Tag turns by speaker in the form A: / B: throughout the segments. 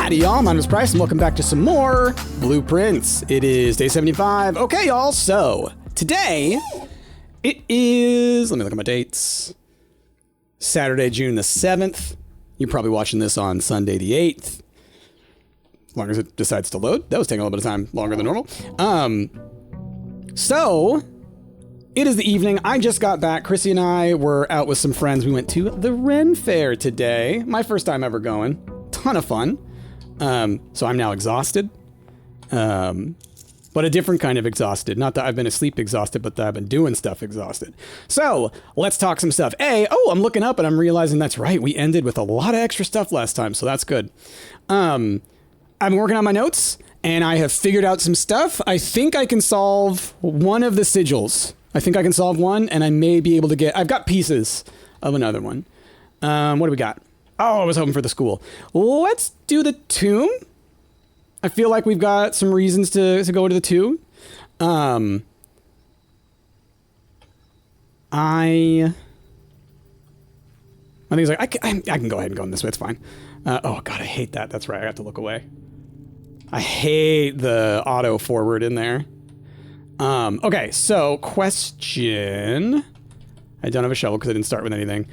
A: Howdy, y'all. My name is Bryce, and welcome back to some more Blueprints. It is day 75. Okay, y'all. So today it is. Let me look at my dates. Saturday, June the 7th. You're probably watching this on Sunday the 8th. As long as it decides to load. That was taking a little bit of time, longer than normal. So it is the evening. I just got back. Chrissy and I were out with some friends. We went to the Ren Fair today. My first time ever going. Ton of fun. So I'm now exhausted. But a different kind of exhausted. Not that I've been asleep exhausted, but that I've been doing stuff exhausted. So let's talk some stuff. I'm looking up and I'm realizing that's right. We ended with a lot of extra stuff last time, so that's good. I've been working on my notes and I have figured out some stuff. I think I can solve one of the sigils. I think I can solve one, and I may be able to get... I've got pieces of another one. What do we got? Oh, I was hoping for the school. Let's do the tomb. I feel like we've got some reasons to go to the tomb. I think it's like I can go ahead and go in this way. It's fine. Oh god, I hate that. That's right. I have to look away. I hate the auto forward in there. Okay, so question. I don't have a shovel because I didn't start with anything.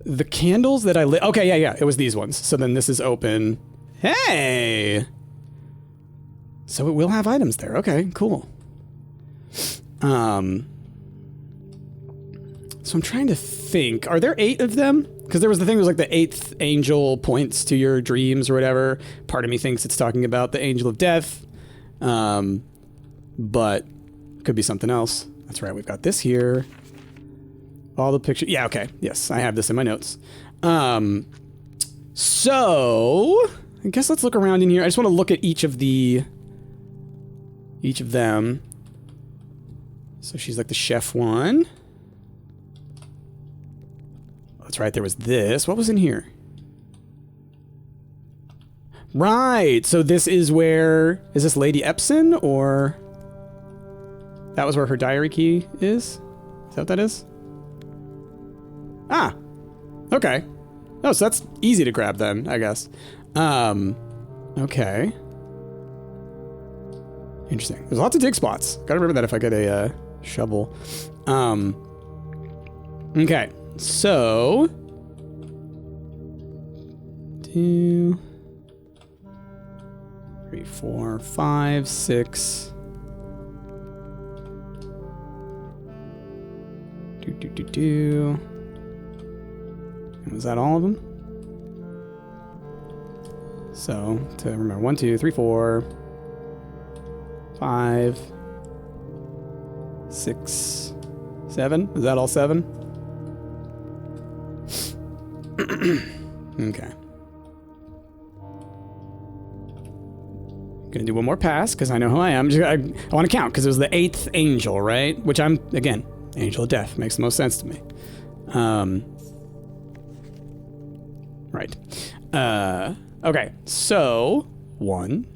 A: The candles that I lit. Okay, yeah, it was these ones. So then this is open. Hey. So it will have items there. Okay, cool. So I'm trying to think. Are there 8 of them? Because there was the thing that was like the 8th angel points to your dreams or whatever. Part of me thinks it's talking about the angel of death. But could be something else. That's right. We've got this here. All the pictures. Yeah, okay. Yes, I have this in my notes. So I guess let's look around in here. I just want to look at each of them. So she's like the chef one. That's right. There was this. What was in here? Right. So this is where... Is this Lady Epson or... That was where her diary key is? Is that what that is? Ah. Okay. Oh, so that's easy to grab then, I guess. Okay. Interesting. There's lots of dig spots. Gotta remember that if I get a shovel. Okay. So... 2... 3, 4, 5, 6... Was that all of them? So, to remember, 1, 2, 3, 4, 5, 6, 7. Is that all 7? Okay. Gonna do one more pass because I know who I am. I want to count because it was the 8th angel, right? Which I'm, again, angel of death. Makes the most sense to me. Right. Okay, so 1,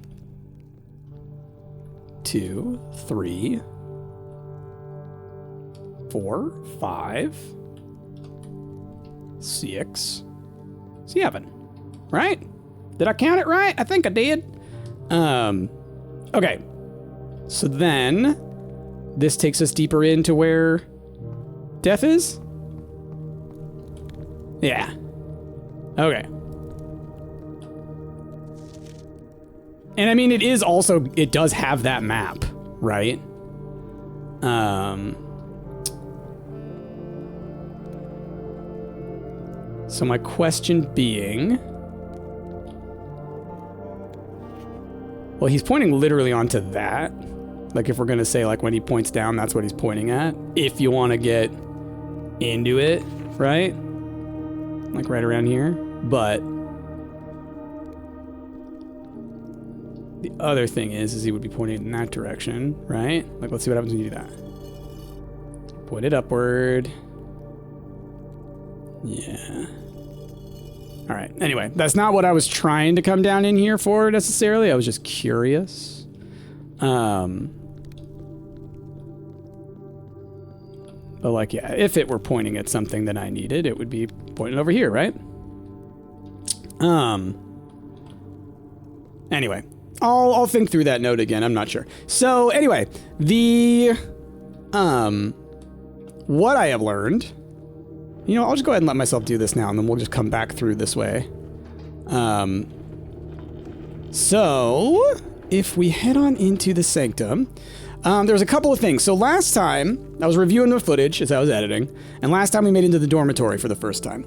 A: 2, 3, 4, 5, 6, 7. Right? Did I count it right? I think I did. Okay. So then this takes us deeper into where death is? Yeah. Okay. And I mean, it is also, it does have that map, right? So my question being... Well, he's pointing literally onto that. Like if we're going to say like when he points down, that's what he's pointing at. If you want to get into it, right? Like right around here. But the other thing is he would be pointing in that direction, right? Like let's see what happens when you do that. Point it upward. Yeah. All right. Anyway, that's not what I was trying to come down in here for necessarily. I was just curious. But like, yeah, if it were pointing at something that I needed, it would be pointing over here, right? Anyway, I'll think through that note again. I'm not sure. So anyway, what I have learned, you know, I'll just go ahead and let myself do this now, and then we'll just come back through this way. So if we head on into the sanctum, there's a couple of things. So last time I was reviewing the footage as I was editing, and last time we made it into the dormitory for the first time.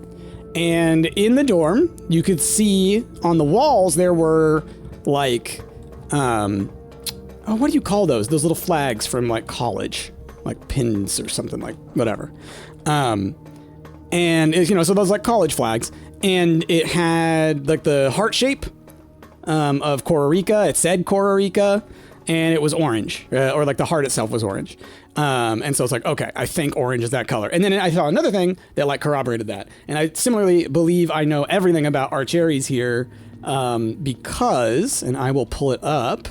A: And in the dorm, you could see on the walls there were like, oh, what do you call those? Those little flags from like college, like pins or something, like whatever. And it, you know, so those like college flags, and it had like the heart shape of Costa Rica. It said Costa Rica, and it was orange, or like the heart itself was orange. And so it's like, okay, I think orange is that color. And then I saw another thing that like corroborated that. And I similarly believe I know everything about Archeries here, because, and I will pull it up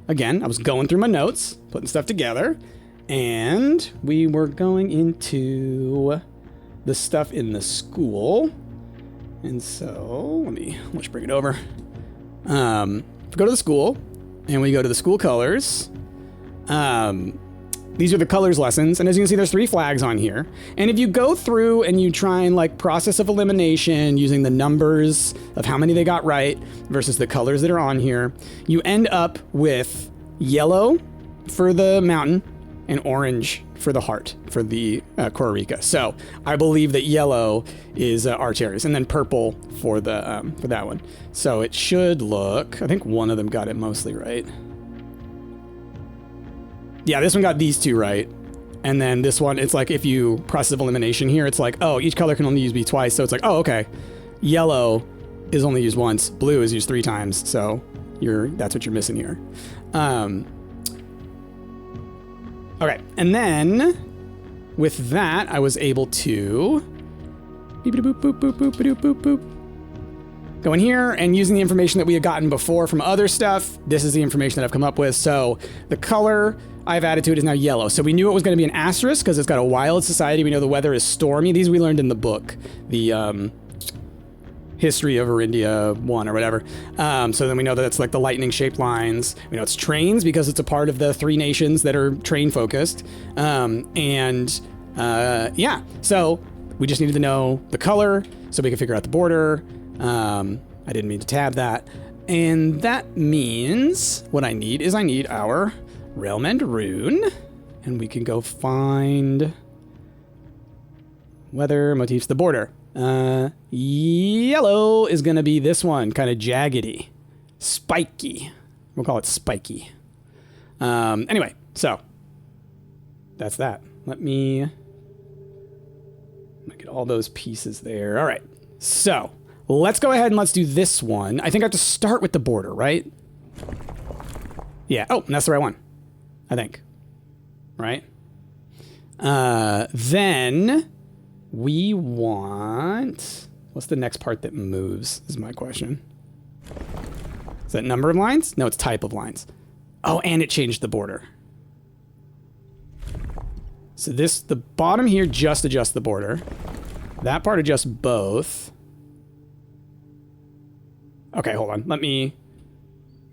A: again. I was going through my notes, putting stuff together, and we were going into the stuff in the school. And so let's bring it over. If we go to the school and we go to the school colors, these are the colors lessons. And as you can see, there's 3 flags on here. And if you go through and you try and like process of elimination using the numbers of how many they got right versus the colors that are on here, you end up with yellow for the mountain and orange for the heart for the Costa Rica. So I believe that yellow is Archeries, and then purple for the for that one. So it should look, I think one of them got it mostly right. Yeah, this one got these 2 right. And then this one, it's like if you process of elimination here, it's like, oh, each color can only be used twice. So it's like, oh, okay. Yellow is only used once. Blue is used 3 times. So that's what you're missing here. Okay, and then with that, I was able to go in here, and using the information that we had gotten before from other stuff, this is the information that I've come up with. So the color I've added to it is now yellow. So we knew it was going to be an asterisk because it's got a wild society. We know the weather is stormy. These we learned in the book, the History of Arindia 1 or whatever. So then we know that it's like the lightning-shaped lines. We know it's trains because it's a part of the 3 nations that are train-focused. Yeah, so we just needed to know the color so we could figure out the border. I didn't mean to tab that. And that means what I need is our Realm End rune. And we can go find weather, motifs, the border. Yellow is going to be this one, kind of jaggedy, spiky. We'll call it spiky. Anyway, so that's that. Let me get all those pieces there. All right. So let's go ahead and let's do this one. I think I have to start with the border, right? Yeah. Oh, and that's the right one, I think. Right? Then we want... What's the next part that moves, is my question. Is that number of lines? No, it's type of lines. Oh, and it changed the border. So the bottom here just adjusts the border. That part adjusts both. Okay, hold on. Let me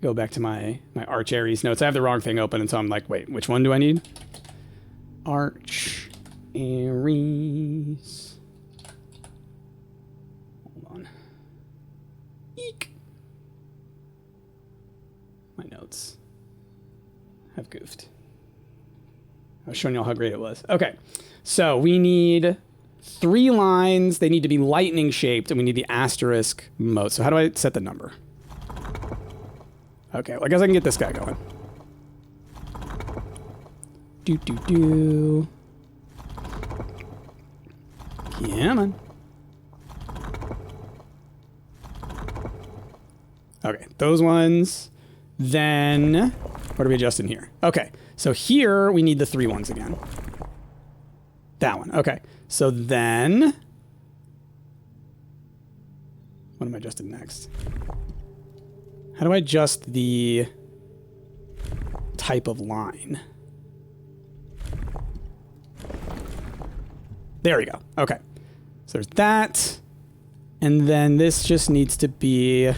A: go back to my Archeries notes. I have the wrong thing open, and so I'm like, wait, which one do I need? Archeries. Hold on. Eek. My notes have goofed. I was showing y'all how great it was. Okay, so we need 3 lines. They need to be lightning shaped, and we need the asterisk mode. So how do I set the number? Okay, well, I guess I can get this guy going. Do. Yeah, man. Okay, those ones. Then, what are we adjusting here? Okay, so here we need the 3 ones again. That one, okay. So then, what am I adjusting next? How do I adjust the type of line? There we go. Okay. So there's that. And then this just needs to be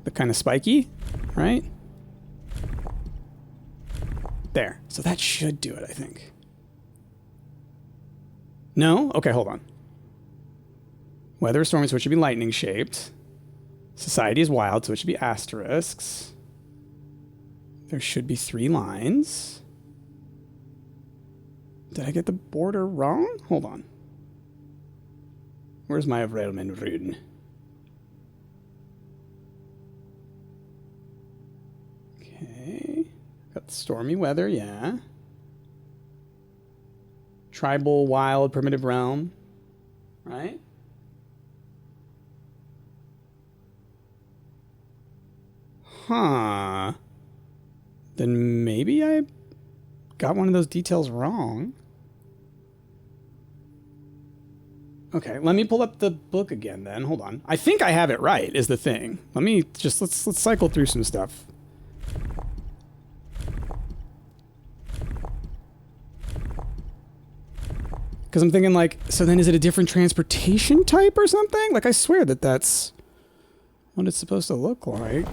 A: the kind of spiky, right? There. So that should do it, I think. No? Okay, hold on. Weather storm, so it should be lightning shaped. Society is wild, so it should be asterisks. There should be 3 lines. Did I get the border wrong? Hold on. Where's my Realmen rune? Okay. Got the stormy weather, yeah. Tribal, wild, primitive realm. Right? Huh. Then maybe I got one of those details wrong. Okay, let me pull up the book again then. Hold on. I think I have it right, is the thing. Let's cycle through some stuff. Because I'm thinking like, so then is it a different transportation type or something? Like I swear that that's what it's supposed to look like.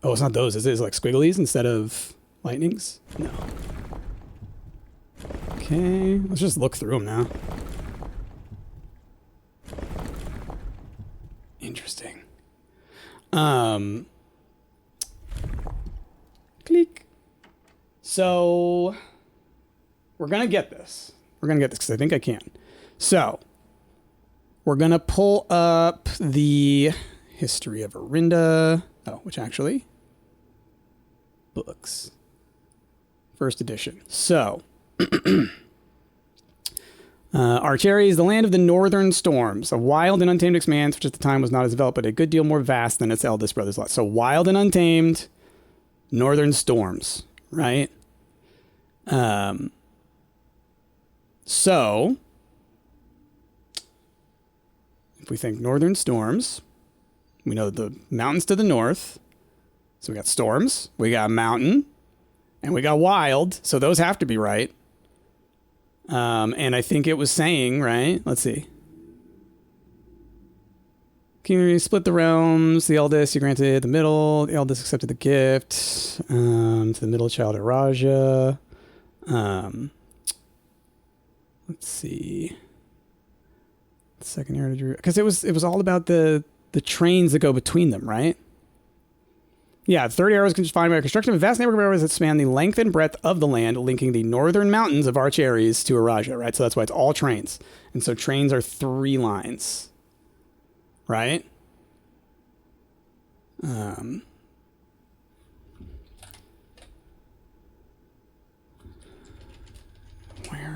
A: Oh, it's not those, is it? It's like squigglies instead of lightnings? No. Okay, let's just look through them now. Interesting. Click. So we're gonna get this. We're gonna get this because I think I can. So we're gonna pull up the history of Arinda. Oh, which actually books. First edition. So Archery is the land of the northern storms, a wild and untamed expanse which at the time was not as developed, but a good deal more vast than its eldest brother's lot. So wild and untamed, northern storms, right? So if we think northern storms, we know the mountains to the north. So we got storms, we got mountain, and we got wild. So those have to be right. And I think it was saying, right? Let's see. King split the realms. The eldest you granted the middle. The eldest accepted the gift. To the middle child Raja. Let's see. Second heir to Drew. Because it was all about the trains that go between them, right? Yeah, 30 arrows defined by a construction of a vast network of arrows that span the length and breadth of the land, linking the northern mountains of Archeries to Araja, right? So that's why it's all trains. And so trains are 3 lines, right? Where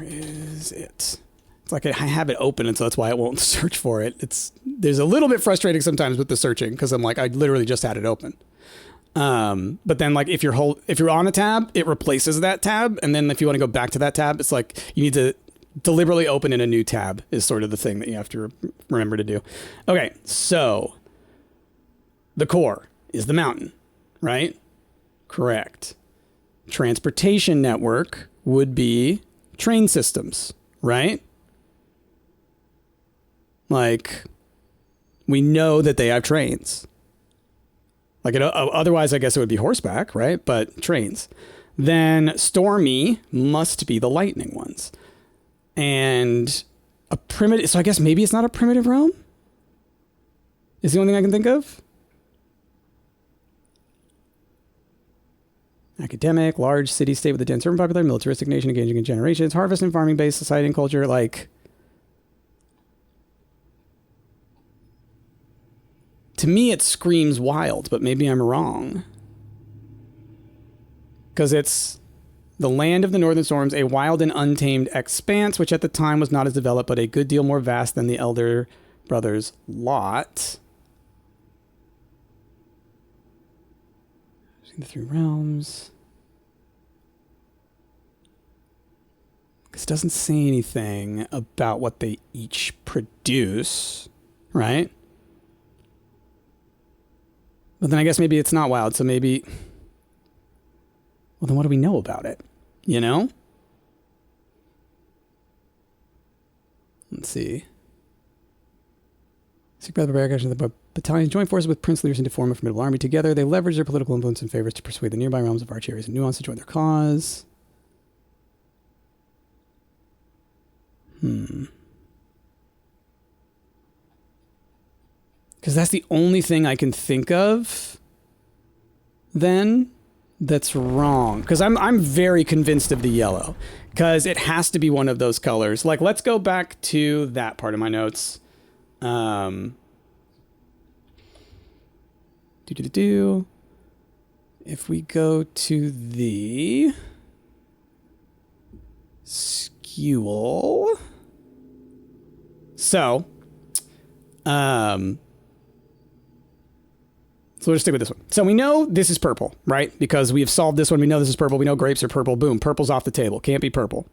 A: is it? It's like I have it open, and so that's why I won't search for it. There's a little bit frustrating sometimes with the searching because I'm like, I literally just had it open. But then like if you're on a tab, it replaces that tab. And then if you want to go back to that tab, it's like you need to deliberately open in a new tab is sort of the thing that you have to remember to do. Okay. So the core is the mountain, right? Correct. Transportation network would be train systems, right? Like we know that they have trains. Like otherwise, I guess it would be horseback, right? But trains. Then stormy must be the lightning ones. And a primitive... So I guess maybe it's not a primitive realm? Is the only thing I can think of? Academic, large city state with a dense urban popular, militaristic nation engaging in generations, harvest and farming-based society and culture, like... To me, it screams wild, but maybe I'm wrong. Because it's the land of the northern storms, a wild and untamed expanse, which at the time was not as developed, but a good deal more vast than the elder brother's lot. The 3 realms. Because it doesn't say anything about what they each produce, right? But then I guess maybe it's not wild, so maybe... Well, then what do we know about it? You know? Let's see. Seek by the barbaric action of the battalions join forces with prince leaders to form a formidable army. Together, they leverage their political influence and favors to persuade the nearby realms of arch areas and nuance to join their cause. Because that's the only thing I can think of then that's wrong. Because I'm very convinced of the yellow. Because it has to be one of those colors. Like, let's go back to that part of my notes. If we go to the Sigil. So we'll just stick with this one. So we know this is purple, right? Because we've solved this one. We know this is purple. We know grapes are purple. Boom. Purple's off the table. Can't be purple.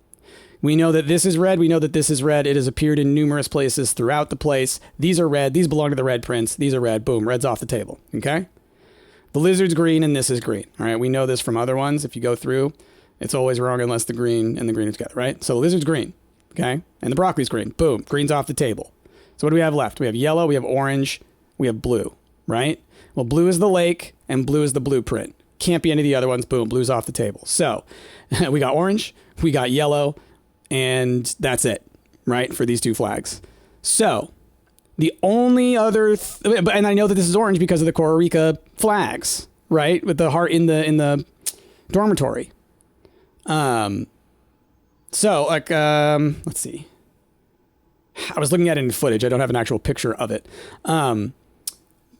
A: We know that this is red. We know that this is red. It has appeared in numerous places throughout the place. These are red. These belong to the red prince. These are red. Boom. Red's off the table. Okay? The lizard's green and this is green. All right? We know this from other ones. If you go through, it's always wrong unless the green and the green are together, right? So the lizard's green. Okay? And the broccoli's green. Boom. Green's off the table. So what do we have left? We have yellow. We have orange. We have blue, right? Well, blue is the lake, and blue is the blueprint. Can't be any of the other ones. Boom, blue's off the table. So we got orange, we got yellow, and that's it, right, for these two flags. So the only other, and I know that this is orange because of the Costa Rica flags, right, with the heart in the dormitory. So like, let's see. I was looking at it in footage. I don't have an actual picture of it.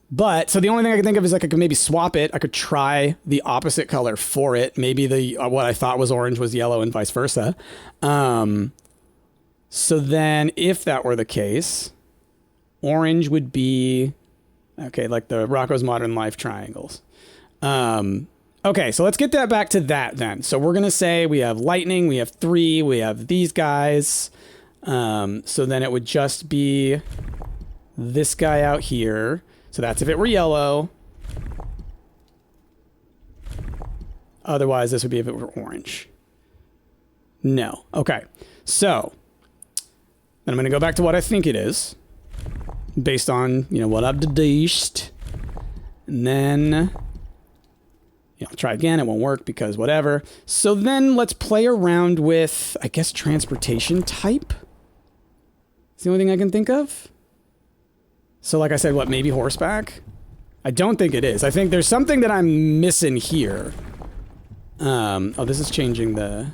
A: But so the only thing I can think of is like I could maybe swap it. I could try the opposite color for it. Maybe the what I thought was orange was yellow and vice versa. So then if that were the case, orange would be, okay, like the Rocco's Modern Life triangles. Okay, so let's get that back to that then. So we're going to say we have lightning, we have 3, we have these guys. So then it would just be this guy out here. So that's if it were yellow. Otherwise, this would be if it were orange. No. Okay. So then I'm going to go back to what I think it is based on, you know, what I've deduced. And then, I'll try again. It won't work because whatever. So then let's play around with, I guess, transportation type. It's the only thing I can think of. So like I said, what, maybe horseback? I don't think it is. I think there's something that I'm missing here. Oh, this is changing the...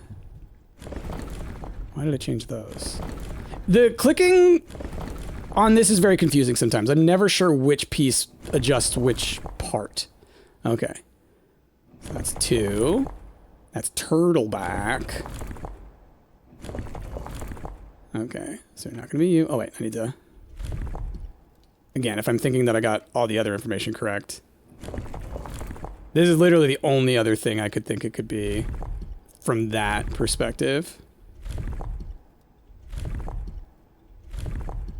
A: Why did I change those? The clicking on this is very confusing sometimes. I'm never sure which piece adjusts which part. Okay. So that's 2. That's turtleback. Okay. So not going to be you. Oh, wait. I need to... Again, if I'm thinking that I got all the other information correct. This is literally the only other thing I could think it could be from that perspective.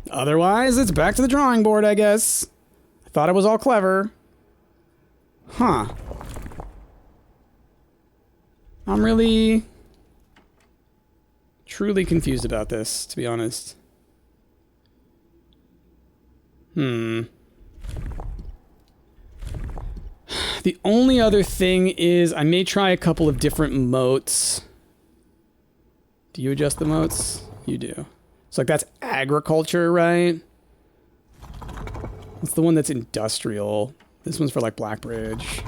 A: Otherwise, it's back to the drawing board, I guess. I thought it was all clever. Huh. I'm really... truly confused about this, to be honest. The only other thing is I may try a couple of different moats. Do you adjust the moats? You do. So like that's agriculture, right? What's the one that's industrial? This one's for like Blackbridge.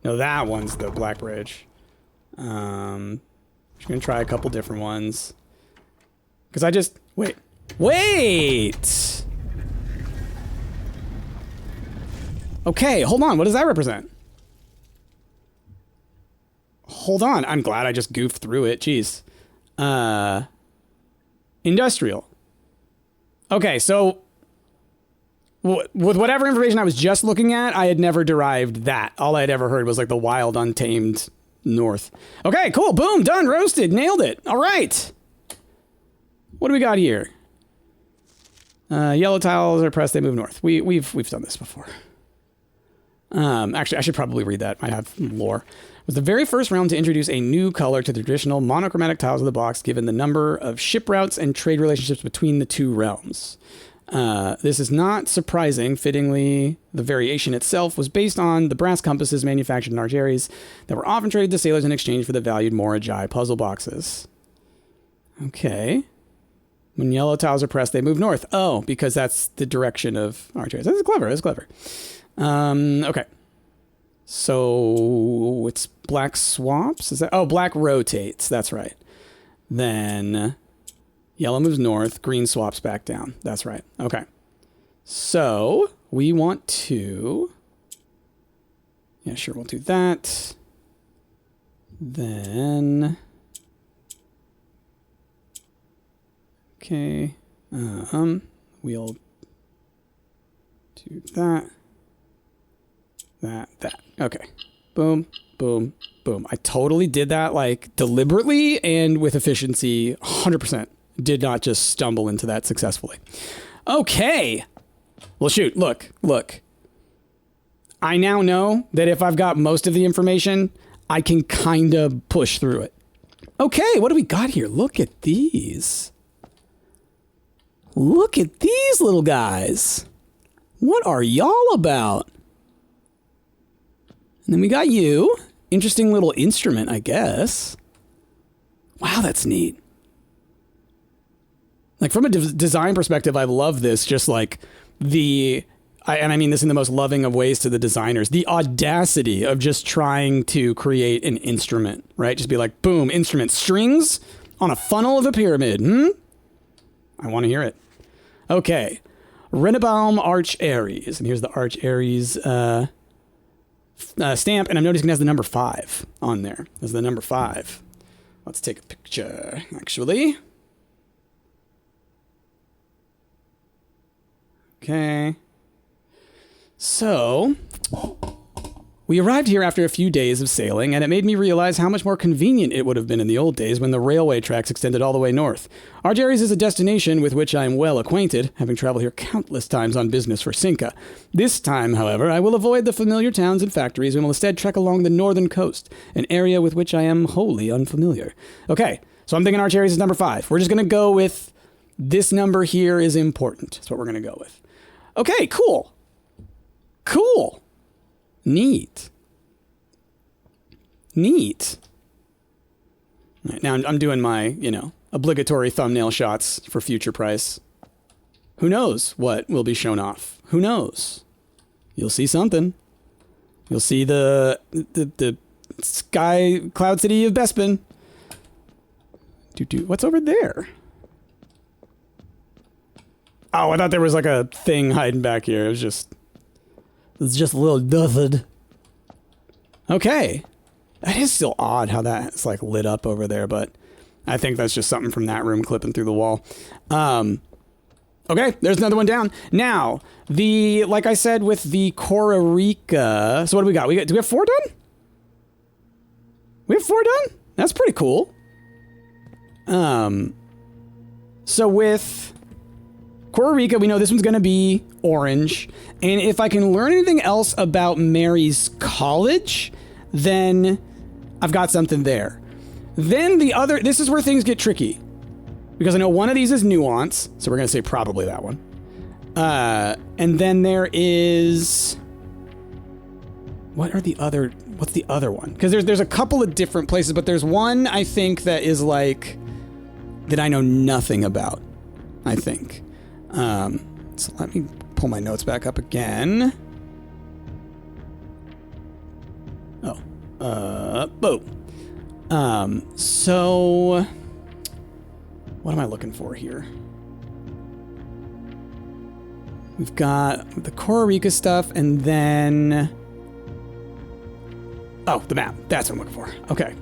A: No, that one's the Blackbridge. I'm just gonna try a couple different ones. Because I just... Wait! Okay, hold on. What does that represent? Hold on. I'm glad I just goofed through it. Jeez. Industrial. Okay, so with whatever information I was just looking at, I had never derived that. All I had ever heard was like the wild, untamed north. Okay, cool. Boom. Done. Roasted. Nailed it. All right. What do we got here? Yellow tiles are pressed. They move north. We've done this before. Actually, I should probably read that. I have lore. It was the very first realm to introduce a new color to the traditional monochromatic tiles of the box, given the number of ship routes and trade relationships between the two realms. This is not surprising. Fittingly, the variation itself was based on the brass compasses manufactured in Argeries that were often traded to sailors in exchange for the valued Morajai puzzle boxes. Okay. When yellow tiles are pressed, they move north. Oh, because that's the direction of Argeries. That's clever. That's clever. Okay. So it's black swaps? Is that? Oh, black rotates. That's right. Then yellow moves north, green swaps back down. That's right. Okay. So we want to... Yeah, sure, we'll do that. Then... Okay. We'll do that. That. Okay. Boom, boom, boom. I totally did that, like, deliberately and with efficiency. 100%. Did not just stumble into that successfully. Okay. Well, shoot. Look. I now know that if I've got most of the information, I can kind of push through it. Okay, what do we got here? Look at these. Look at these little guys. What are y'all about? And then we got you. Interesting little instrument, I guess. Wow, that's neat. Like, from a design perspective, I love this. Just like and I mean this in the most loving of ways to the designers, the audacity of just trying to create an instrument, right? Just be like, boom, instrument, strings on a funnel of a pyramid. I want to hear it. Okay. Renebaum Arch Aries. And here's the Arch Aries stamp. And I'm noticing it has the number 5 on there. There's the number 5. Let's take a picture, actually. Okay. So, we arrived here after a few days of sailing, and it made me realize how much more convenient it would have been in the old days when the railway tracks extended all the way north. Argeries is a destination with which I am well acquainted, having traveled here countless times on business for Cinca. This time, however, I will avoid the familiar towns and factories and will instead trek along the northern coast, an area with which I am wholly unfamiliar. Okay, so I'm thinking Argeries is number 5. We're just going to go with this number here is important. That's what we're going to go with. Okay, cool. Cool. Neat. Neat. All right, now I'm doing my, obligatory thumbnail shots for future price. Who knows what will be shown off? Who knows? You'll see something. You'll see the sky cloud city of Bespin. What's over there? Oh, I thought there was like a thing hiding back here. It's just a little nothing. Okay. That is still odd how that's like lit up over there, but I think that's just something from that room clipping through the wall. Okay, there's another one down. Now, like I said with the Kororika, so what do we got? Do we have 4 done? We have 4 done? That's pretty cool. So with Kororika, we know this one's going to be orange. And if I can learn anything else about Mary's college, then I've got something there. Then this is where things get tricky. Because I know one of these is nuance, so we're going to say probably that one. And then there is... what's the other one? Because there's a couple of different places, but there's one I think that is like... that I know nothing about, I think. So let me pull my notes back up again. Boom. So what am I looking for here? We've got the Kororika stuff and then... oh, the map. That's what I'm looking for. Okay.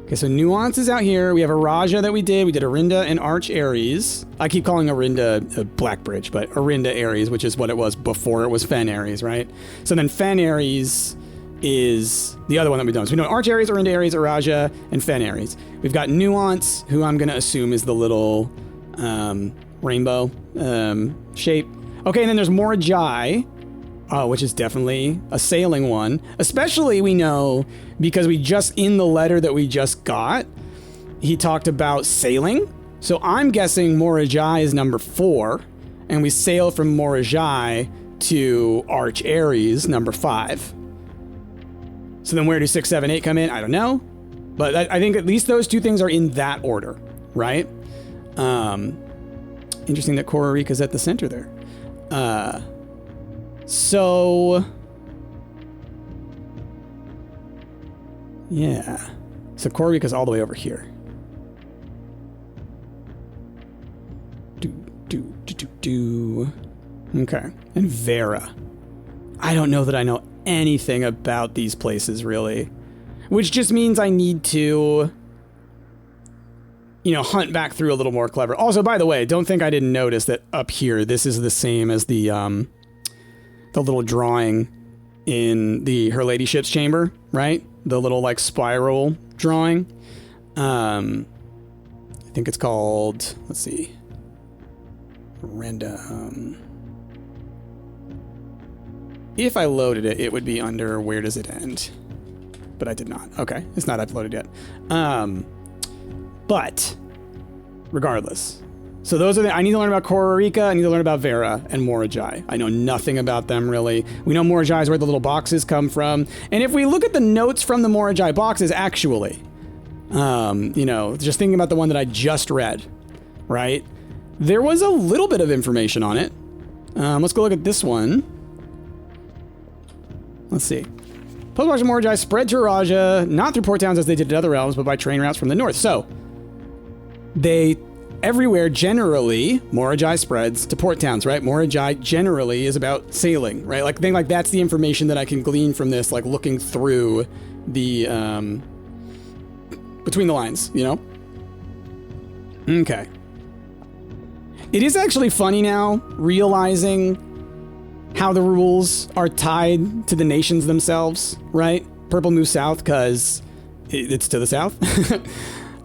A: Okay, so Nuance is out here. We have Araja that we did. We did Arinda and Arch Aries. I keep calling Arinda Blackbridge, but Arinda Aries, which is what it was before it was Fen Aries, right? So then Fen Aries is the other one that we've done. So we know Arch Aries, Arinda Aries, Araja, and Fen Aries. We've got Nuance, who I'm going to assume is the little rainbow shape. Okay, and then there's Morajai, which is definitely a sailing one. Especially we know because in the letter that we just got, he talked about sailing. So I'm guessing Morajai is number 4, and we sail from Morajai to Arch Ares, number 5. So then where do 6, 7, 8 come in? I don't know. But I think at least those two things are in that order, right? Interesting that Kororika's at the center there. So... yeah. So Kororika's all the way over here. Okay. And Vera. I don't know that I know anything about these places, really. Which just means I need to, you know, hunt back through a little more clever. Also, by the way, don't think I didn't notice that up here, this is the same as the little drawing in the Her Ladyship's chamber, right? The little, like, spiral drawing. I think it's called, let's see. Random. If I loaded it, it would be under where does it end? But I did not. Okay, it's not uploaded yet. But regardless. So those are I need to learn about Kororika, I need to learn about Vera and Morajai. I know nothing about them really. We know Morajai is where the little boxes come from. And if we look at the notes from the Morajai boxes, actually, you know, just thinking about the one that I just read, right? There was a little bit of information on it. Let's go look at this one. Let's see. Post-March Morajai spread to Raja, not through port towns as they did at other realms, but by train routes from the north. So, they, everywhere generally, Morajai spreads to port towns, right? Morajai generally is about sailing, right? Like, think like that's the information that I can glean from this, like looking through the, between the lines, you know? Okay. It is actually funny now, realizing how the rules are tied to the nations themselves, right? Purple moves south because it's to the south.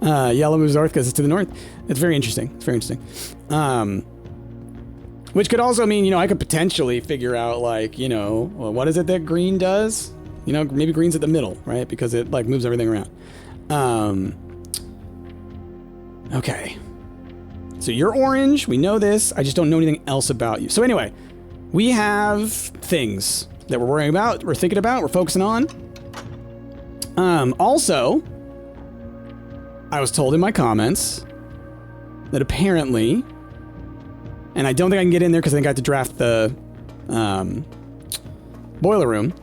A: Yellow moves north because it's to the north. It's very interesting. It's very interesting. Which could also mean, you know, I could potentially figure out, like, you know, well, what is it that green does? You know, maybe green's at the middle, right? Because it, like, moves everything around. Okay. So you're orange. We know this. I just don't know anything else about you. So anyway... we have things that we're worrying about, we're thinking about, we're focusing on. Also, I was told in my comments that apparently, and I don't think I can get in there because I think I have to draft the boiler room,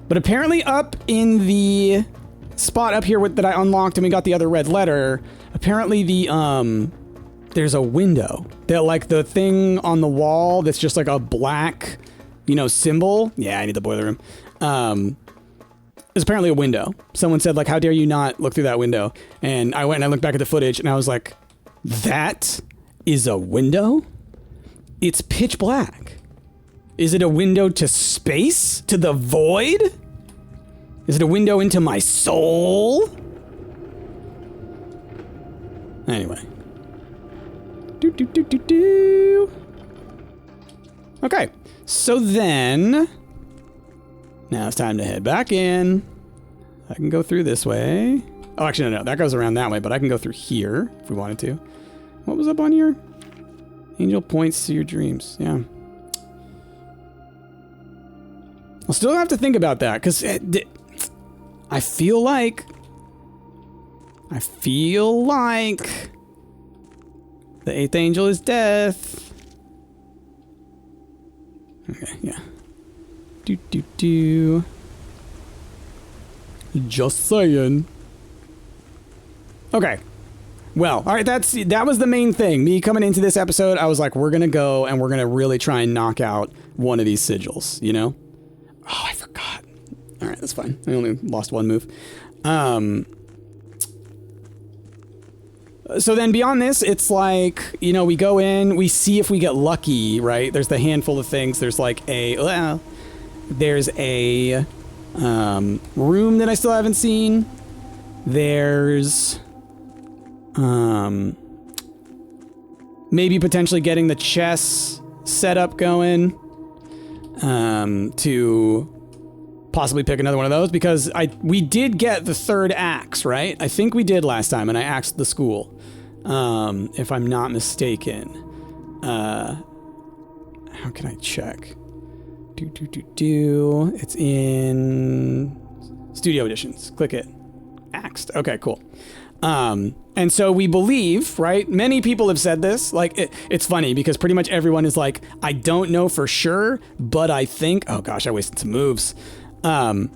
A: but apparently up in the spot up here that I unlocked and we got the other red letter, apparently the there's a window that, like, the thing on the wall that's just like a black, you know, symbol. Yeah, I need the boiler room. There's apparently a window. Someone said, like, how dare you not look through that window? And I went and I looked back at the footage and I was like, that is a window? It's pitch black. Is it a window to space? To the void? Is it a window into my soul? Anyway. Okay, so then now it's time to head back in. I can go through this way. Oh, actually, no, that goes around that way, but I can go through here if we wanted to. What was up on here? Angel points to your dreams. Yeah. I'll still have to think about that because I feel like the 8th angel is death. Okay, yeah. Just saying. Okay. Well, all right, that was the main thing. Me coming into this episode, I was like, we're going to go and we're going to really try and knock out one of these sigils, you know? Oh, I forgot. All right, that's fine. I only lost one move. So then beyond this, it's like, you know, we go in, we see if we get lucky, right? There's the handful of things. There's like there's a room that I still haven't seen. There's maybe potentially getting the chess setup going to possibly pick another one of those because we did get the 3rd axe, right? I think we did last time and I axed the school. if I'm not mistaken. How can I check? It's in Studio Editions. Click it. Axed. Okay, cool. And so we believe, right? Many people have said this. Like, it's funny because pretty much everyone is like, I don't know for sure, but I think... Oh gosh, I wasted some moves. What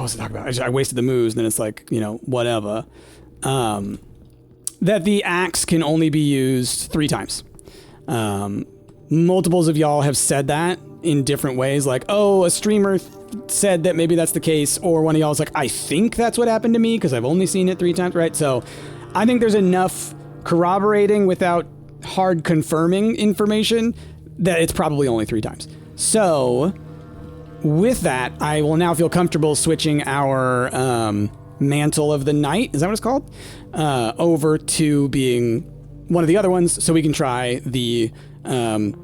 A: was I talking about? I wasted the moves, and then it's like, you know, whatever. That the axe can only be used 3 times. Multiples of y'all have said that in different ways, like, oh, a streamer said that maybe that's the case, or one of y'all is like, I think that's what happened to me because I've only seen it 3 times, right? So I think there's enough corroborating without hard confirming information that it's probably only 3 times. So with that, I will now feel comfortable switching our Mantle of the Night, is that what it's called? Over to being one of the other ones, so we can try the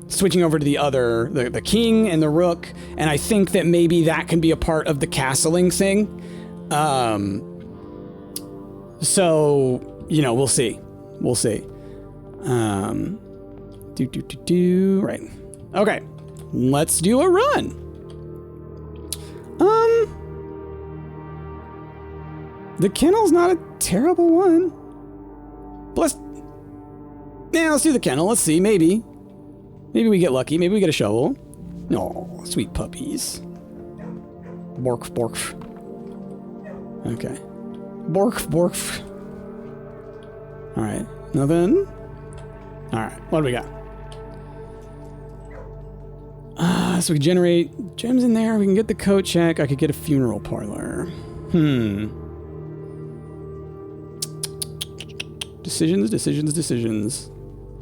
A: switching over to the other, the king and the rook, and I think that maybe that can be a part of the castling thing. So, you know, we'll see. We'll see. Right. Okay. Let's do a run. The kennel's not a terrible one. But let's do the kennel. Let's see. Maybe we get lucky. Maybe we get a shovel. Oh, sweet puppies. Bork, bork. Okay. Bork, bork. All right. Nothing. All right. What do we got? So we can generate gems in there. We can get the coat check. I could get a funeral parlor. Decisions.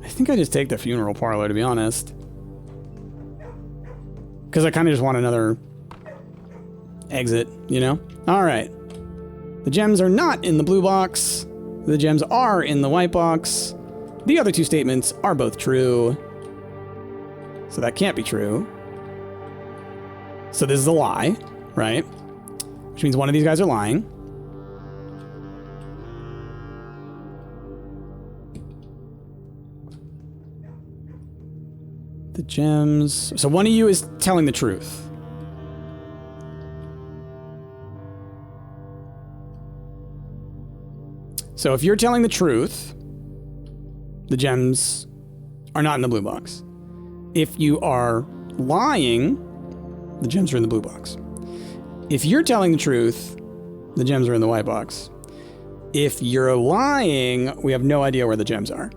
A: I think I just take the funeral parlor, to be honest. Because I kind of just want another exit, you know? All right. The gems are not in the blue box. The gems are in the white box. The other 2 statements are both true. So that can't be true. So this is a lie, right? Which means one of these guys are lying. The gems. So one of you is telling the truth. So if you're telling the truth, the gems are not in the blue box. If you are lying, the gems are in the blue box. If you're telling the truth, the gems are in the white box. If you're lying, we have no idea where the gems are.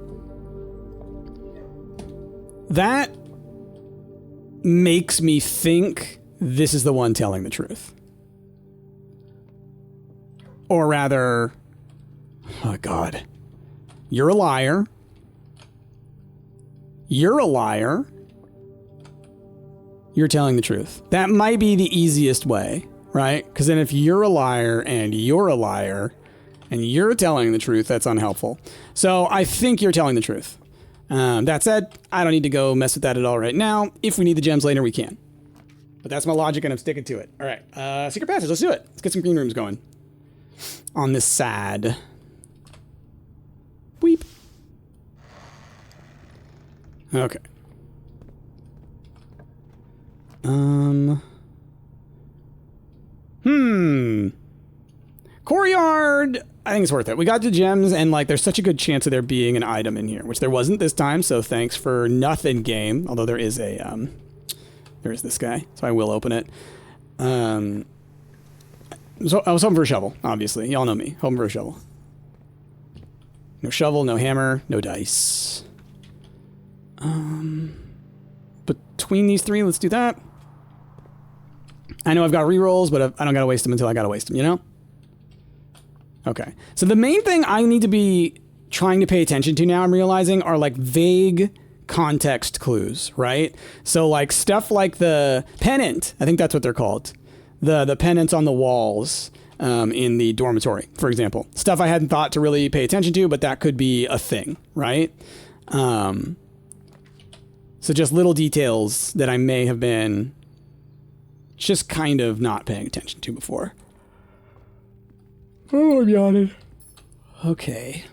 A: That makes me think this is the one telling the truth. Or rather, oh God, you're a liar. You're a liar. You're telling the truth. That might be the easiest way, right? Because then if you're a liar and you're telling the truth, that's unhelpful. So I think you're telling the truth. That said, I don't need to go mess with that at all right now. If we need the gems later, we can. But that's my logic, and I'm sticking to it. All right, secret passage. Let's do it. Let's get some green rooms going on this side. Weep. Okay. Courtyard, I think it's worth it. We got the gems, and like, there's such a good chance of there being an item in here, which there wasn't this time. So thanks for nothing, game. Although there is a there's this guy, so I will open it. So I was hoping for a shovel. Obviously, y'all know me. Hoping for a shovel. No shovel, no hammer, no dice. Between these 3, let's do that. I know I've got rerolls, but I don't gotta waste them until I gotta waste them, you know? Okay. So the main thing I need to be trying to pay attention to now, I'm realizing, are like vague context clues, right? So like stuff like the pennant, I think that's what they're called. The pennants on the walls in the dormitory, for example. Stuff I hadn't thought to really pay attention to, but that could be a thing, right? So just little details that I may have been just kind of not paying attention to before. Oh, I'm yawning. Okay.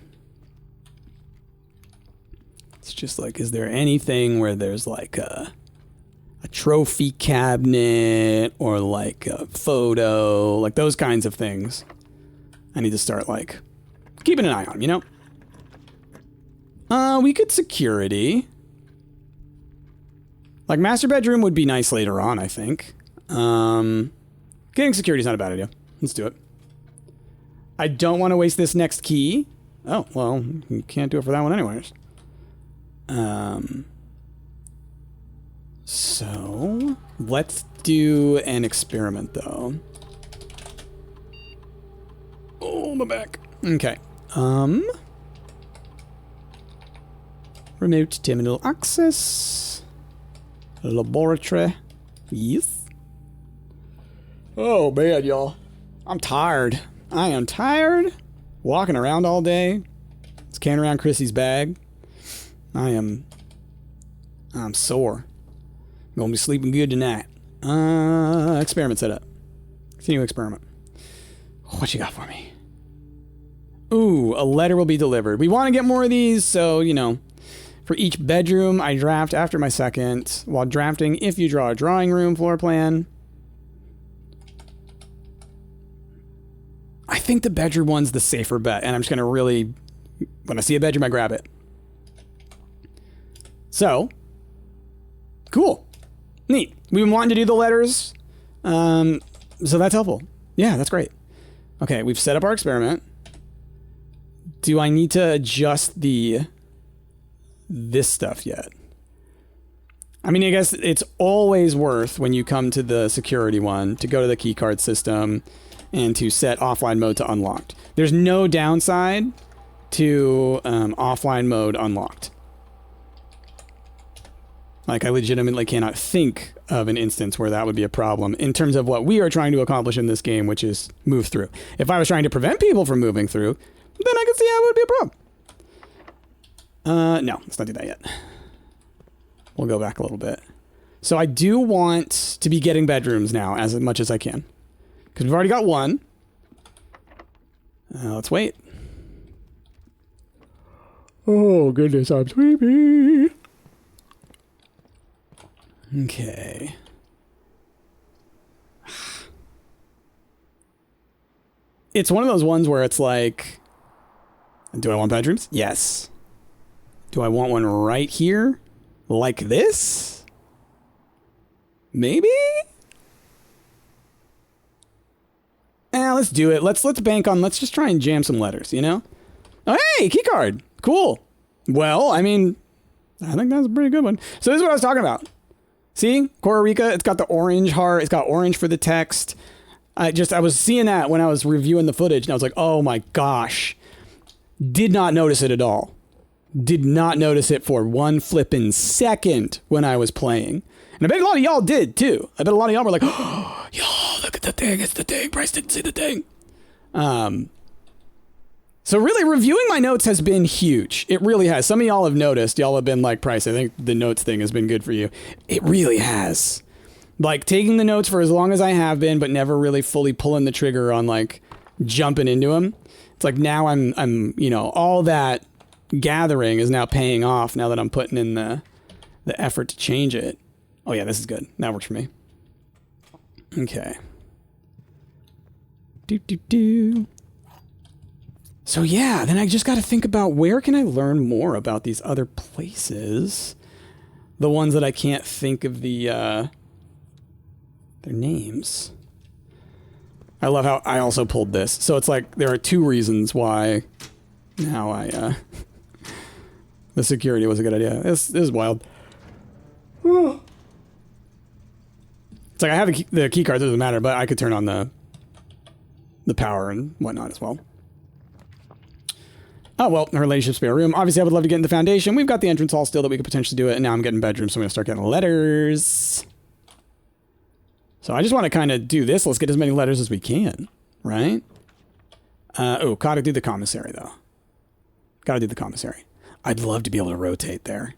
A: It's just like, is there anything where there's like a trophy cabinet or like a photo, like those kinds of things? I need to start like keeping an eye on, you know? We could security. Like master bedroom would be nice later on, I think. Getting security is not a bad idea. Let's do it. I don't want to waste this next key. Oh, well, you can't do it for that one anyways. So let's do an experiment though. Oh, my back. Okay. Remote terminal access. Laboratory. Yes. Oh, man, y'all. I'm tired. I am tired. Walking around all day. Just carrying around Chrissy's bag. I'm sore. Gonna be sleeping good tonight. Experiment setup. Continue experiment. What you got for me? Ooh, a letter will be delivered. We want to get more of these, so, you know, for each bedroom, I draft after my second. While drafting, if you draw a drawing room floor plan. I think the bedroom one's the safer bet, and I'm just going to really, when I see a bedroom, I grab it. So, cool. Neat. We've been wanting to do the letters, so that's helpful. Yeah, that's great. Okay, we've set up our experiment. Do I need to adjust this stuff yet? I mean, I guess it's always worth when you come to the security one to go to the keycard system and to set offline mode to unlocked. There's no downside to offline mode unlocked. Like, I legitimately cannot think of an instance where that would be a problem in terms of what we are trying to accomplish in this game, which is move through. If I was trying to prevent people from moving through, then I could see how it would be a problem. No, let's not do that yet. We'll go back a little bit. So I do want to be getting bedrooms now as much as I can. Because we've already got one. Let's wait. Oh, goodness, I'm sleepy. Okay. It's one of those ones where it's like, do I want bedrooms? Yes. Do I want one right here? Like this? Maybe? Let's do it. Let's bank on, let's just try and jam some letters, you know? Oh, hey, keycard. Cool. Well, I mean, I think that's a pretty good one. So this is what I was talking about. See? Costa Rica, it's got the orange heart. It's got orange for the text. I was seeing that when I was reviewing the footage, and I was like, oh my gosh. Did not notice it at all. Did not notice it for one flippin' second when I was playing. And I bet a lot of y'all did, too. I bet a lot of y'all were like, oh, y'all, look at the thing. It's the thing. Bryce didn't see the thing. So really, reviewing my notes has been huge. It really has. Some of y'all have noticed. Y'all have been like, Bryce, I think the notes thing has been good for you. It really has. Like, taking the notes for as long as I have been, but never really fully pulling the trigger on, like, jumping into them. It's like now I'm you know, all that gathering is now paying off now that I'm putting in the effort to change it. Oh yeah, this is good. That works for me. Okay. So yeah, then I just got to think about where can I learn more about these other places? The ones that I can't think of their names. I love how I also pulled this. So it's like there are two reasons why now the security was a good idea. This is wild. It's like I have the key card, doesn't matter, but I could turn on the power and whatnot as well. Oh, well, her ladyship's spare room. Obviously, I would love to get in the foundation. We've got the entrance hall still that we could potentially do it, and now I'm getting bedrooms, so I'm going to start getting letters. So I just want to kind of do this. Let's get as many letters as we can, right? Gotta do the commissary, though. Gotta do the commissary. I'd love to be able to rotate there.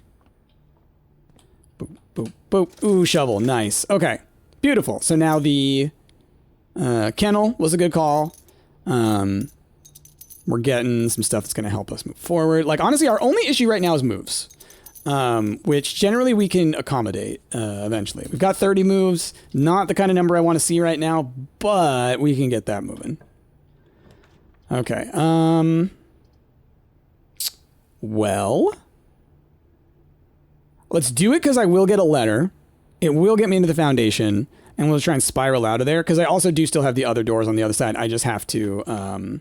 A: Boop, boop, boop. Ooh, shovel. Nice. Okay. Beautiful. So now the kennel was a good call. We're getting some stuff that's going to help us move forward. Like, honestly, our only issue right now is moves, which generally we can accommodate eventually. We've got 30 moves. Not the kind of number I want to see right now, but we can get that moving. Okay. Well, let's do it because I will get a letter. It will get me into the foundation, and we'll try and spiral out of there because I also do still have the other doors on the other side. I just have to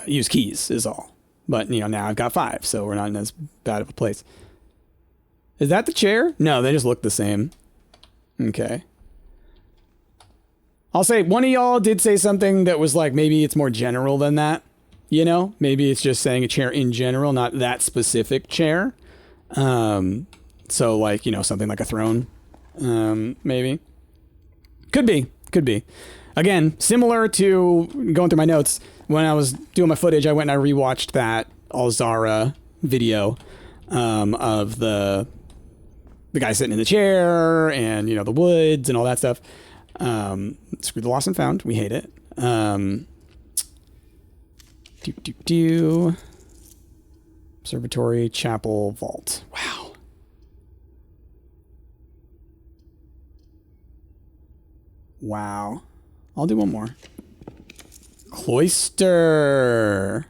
A: use keys is all. But, you know, now I've got 5, so we're not in as bad of a place. Is that the chair? No, they just look the same. Okay. I'll say one of y'all did say something that was like, maybe it's more general than that. You know, maybe it's just saying a chair in general, not that specific chair. So like, you know, something like a throne, maybe. Could be. Again, similar to going through my notes, when I was doing my footage, I went and I rewatched that Alzara video, of the guy sitting in the chair and, you know, the woods and all that stuff. Screw the lost and found. We hate it. Observatory, chapel, vault. Wow. Wow. I'll do one more. Cloister.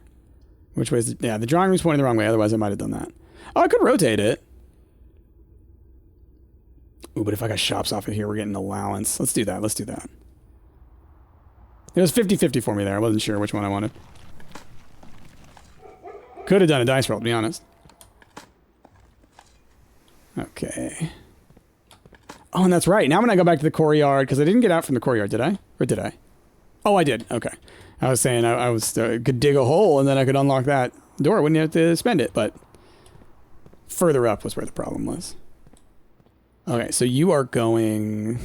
A: Which way is it? Yeah, the drawing room's pointing the wrong way. Otherwise, I might have done that. Oh, I could rotate it. Ooh, but if I got shops off of here, we're getting an allowance. Let's do that. Let's do that. It was 50-50 for me there. I wasn't sure which one I wanted. Could have done a dice roll, to be honest. Okay. Oh, and that's right. Now when I go back to the courtyard, because I didn't get out from the courtyard, did I? Or did I? Oh, I did. Okay. I was saying I could dig a hole and then I could unlock that door. I wouldn't have to spend it, but further up was where the problem was. Okay, so you are going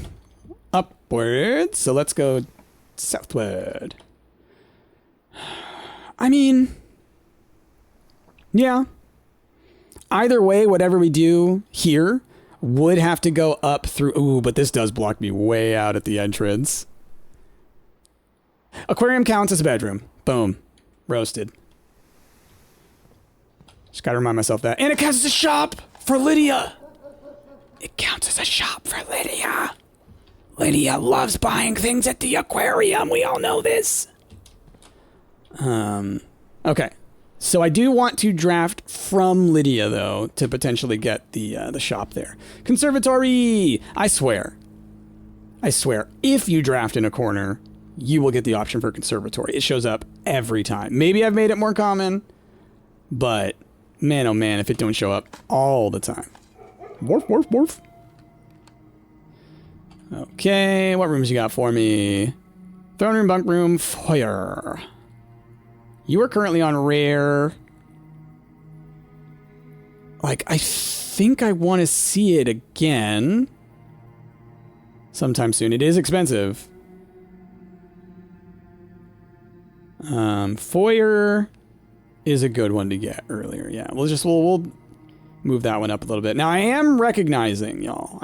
A: upwards. So let's go southward. I mean, yeah. Either way, whatever we do here would have to go up through... Ooh, but this does block me way out at the entrance. Aquarium counts as a bedroom. Boom. Roasted. Just gotta remind myself that. And it counts as a shop for Lydia. It counts as a shop for Lydia. Lydia loves buying things at the aquarium. We all know this. Okay. So I do want to draft from Lydia, though, to potentially get the shop there. Conservatory! I swear, if you draft in a corner, you will get the option for conservatory. It shows up every time. Maybe I've made it more common, but man, oh man, if it don't show up all the time. Worf, worf, worf. Okay, what rooms you got for me? Throne room, bunk room, foyer. You are currently on rare. Like, I think I want to see it again sometime soon. It is expensive. Foyer is a good one to get earlier. Yeah, we'll move that one up a little bit. Now, I am recognizing, y'all.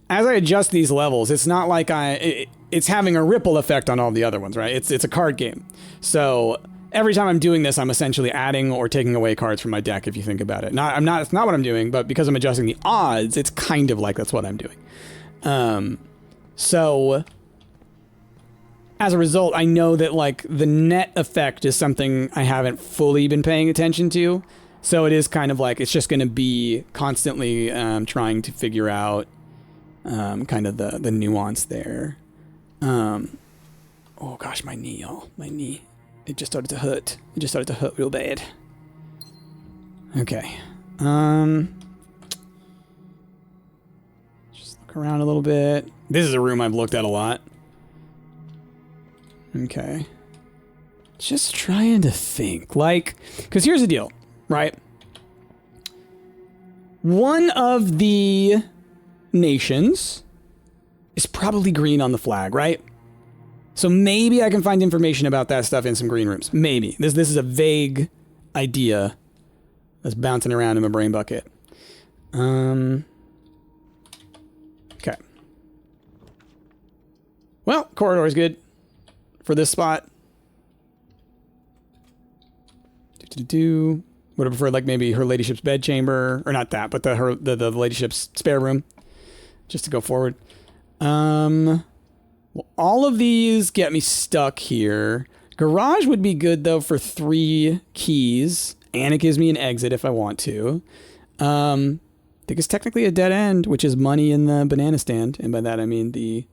A: As I adjust these levels, it's not like it's having a ripple effect on all the other ones, right? It's a card game. So every time I'm doing this, I'm essentially adding or taking away cards from my deck, if you think about it. It's not what I'm doing, but because I'm adjusting the odds, it's kind of like that's what I'm doing. So as a result, I know that like the net effect is something I haven't fully been paying attention to. So it is kind of like, it's just going to be constantly trying to figure out kind of the nuance there. Oh gosh, my knee, y'all. My knee. It just started to hurt. Real bad. Okay. Just look around a little bit. This is a room I've looked at a lot. Okay. Just trying to think. Like, because here's the deal, right? One of the nations is probably green on the flag, right? So maybe I can find information about that stuff in some green rooms. Maybe. This is a vague idea that's bouncing around in my brain bucket. Okay. Well, corridor is good. for this spot. Would have preferred like maybe her ladyship's bedchamber, or not that, but the ladyship's spare room, just to go forward. Well, all of these get me stuck here. Garage would be good though for 3 keys, and it gives me an exit if I want to. I think it's technically a dead end, which is money in the banana stand, and by that I mean the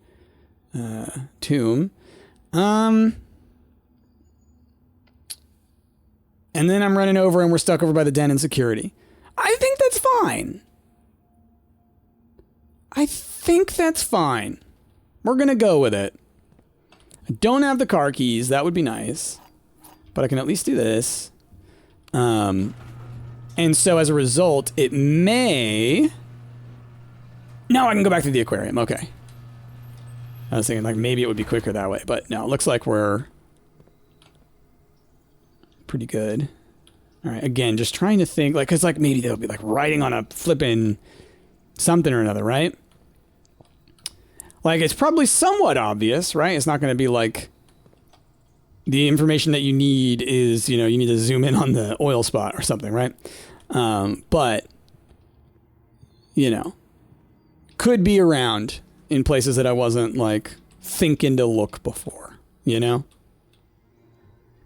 A: tomb. And then I'm running over and we're stuck over by the den and security. I think that's fine. I think that's fine. We're going to go with it. I don't have the car keys. That would be nice. But I can at least do this. And so as a result, it may... No, I can go back to the aquarium. Okay. I was thinking like maybe it would be quicker that way. But no, it looks like we're... pretty good. All right, again, just trying to think, like, because like maybe they'll be like writing on a flippin' something or another, right? Like, it's probably somewhat obvious, right? It's not going to be like the information that you need is, you know, you need to zoom in on the oil spot or something, right? But, you know, could be around in places that I wasn't like thinking to look before, you know?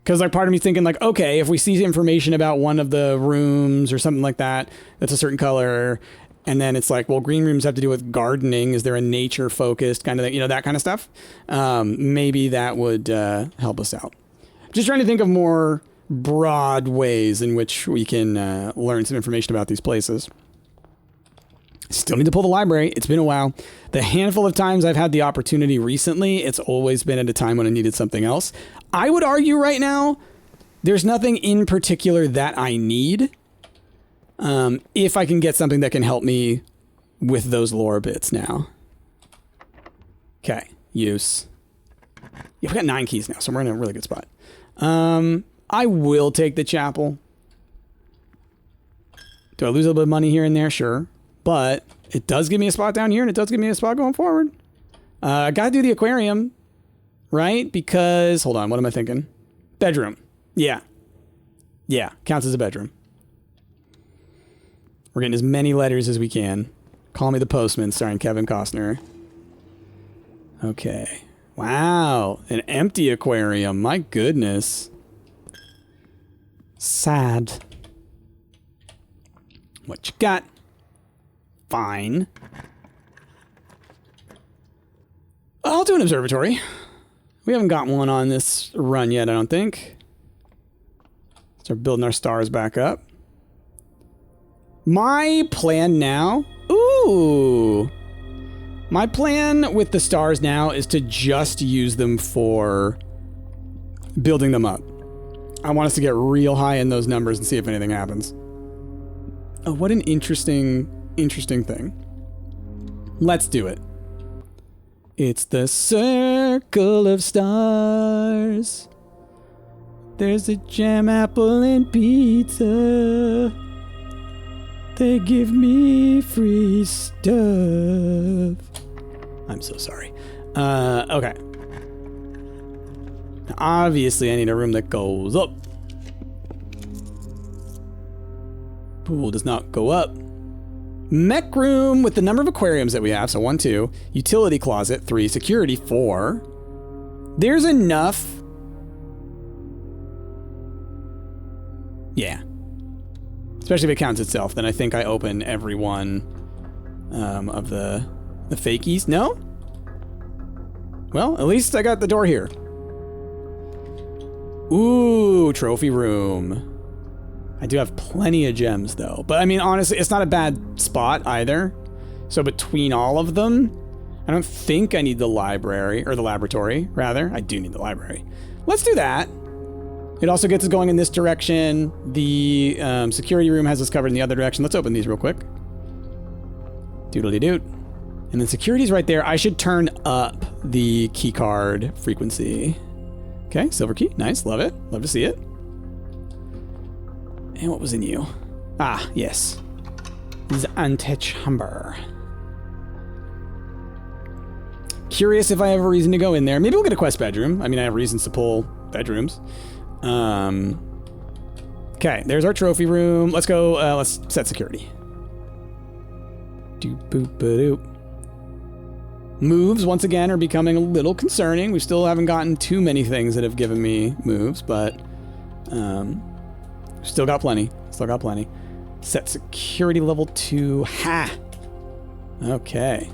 A: Because like part of me thinking like, okay, if we see information about one of the rooms or something like that, that's a certain color. And then it's like, well, green rooms have to do with gardening. Is there a nature focused kind of thing? You know, that kind of stuff. Maybe that would help us out. Just trying to think of more broad ways in which we can learn some information about these places. Still need to pull the library. It's been a while. The handful of times I've had the opportunity recently, it's always been at a time when I needed something else. I would argue right now, there's nothing in particular that I need. If I can get something that can help me with those lore bits now. Okay, use. Yeah, we got 9 keys now, so we're in a really good spot. I will take the chapel. Do I lose a little bit of money here and there? Sure. But it does give me a spot down here, and it does give me a spot going forward. I gotta do the aquarium, right? Because, hold on, what am I thinking? Bedroom. Yeah. Yeah, counts as a bedroom. We're getting as many letters as we can. Call Me the Postman, starring Kevin Costner. Okay. Wow, an empty aquarium. My goodness. Sad. What you got? Fine. I'll do an observatory. We haven't got one on this run yet, I don't think. Start building our stars back up. My plan now... Ooh! My plan with the stars now is to just use them for building them up. I want us to get real high in those numbers and see if anything happens. Oh, what an interesting thing. Let's do it. It's the circle of stars. There's a jam, apple, and pizza. They give me free stuff. I'm so sorry. Okay. Now, obviously, I need a room that goes up. Pool does not go up. Mech room with the number of aquariums that we have. So 1, 2. Utility closet, 3. Security, 4. There's enough. Yeah. Especially if it counts itself. Then I think I open every one of the fakies. No? Well, at least I got the door here. Ooh, trophy room. I do have plenty of gems, though. But, I mean, honestly, it's not a bad spot, either. So, between all of them, I don't think I need the library, or the laboratory, rather. I do need the library. Let's do that. It also gets us going in this direction. The security room has us covered in the other direction. Let's open these real quick. Doodly-doot. And then security's right there. I should turn up the key card frequency. Okay, silver key. Nice, love it. Love to see it. And what was in you? Ah, yes. The antechamber. Curious if I have a reason to go in there. Maybe we'll get a quest bedroom. I mean, I have reasons to pull bedrooms. Okay, there's our trophy room. Let's go, let's set security. Doop-boop-ba-doop. Moves, once again, are becoming a little concerning. We still haven't gotten too many things that have given me moves, but still got plenty. Still got plenty. Set security level 2. Ha! Okay.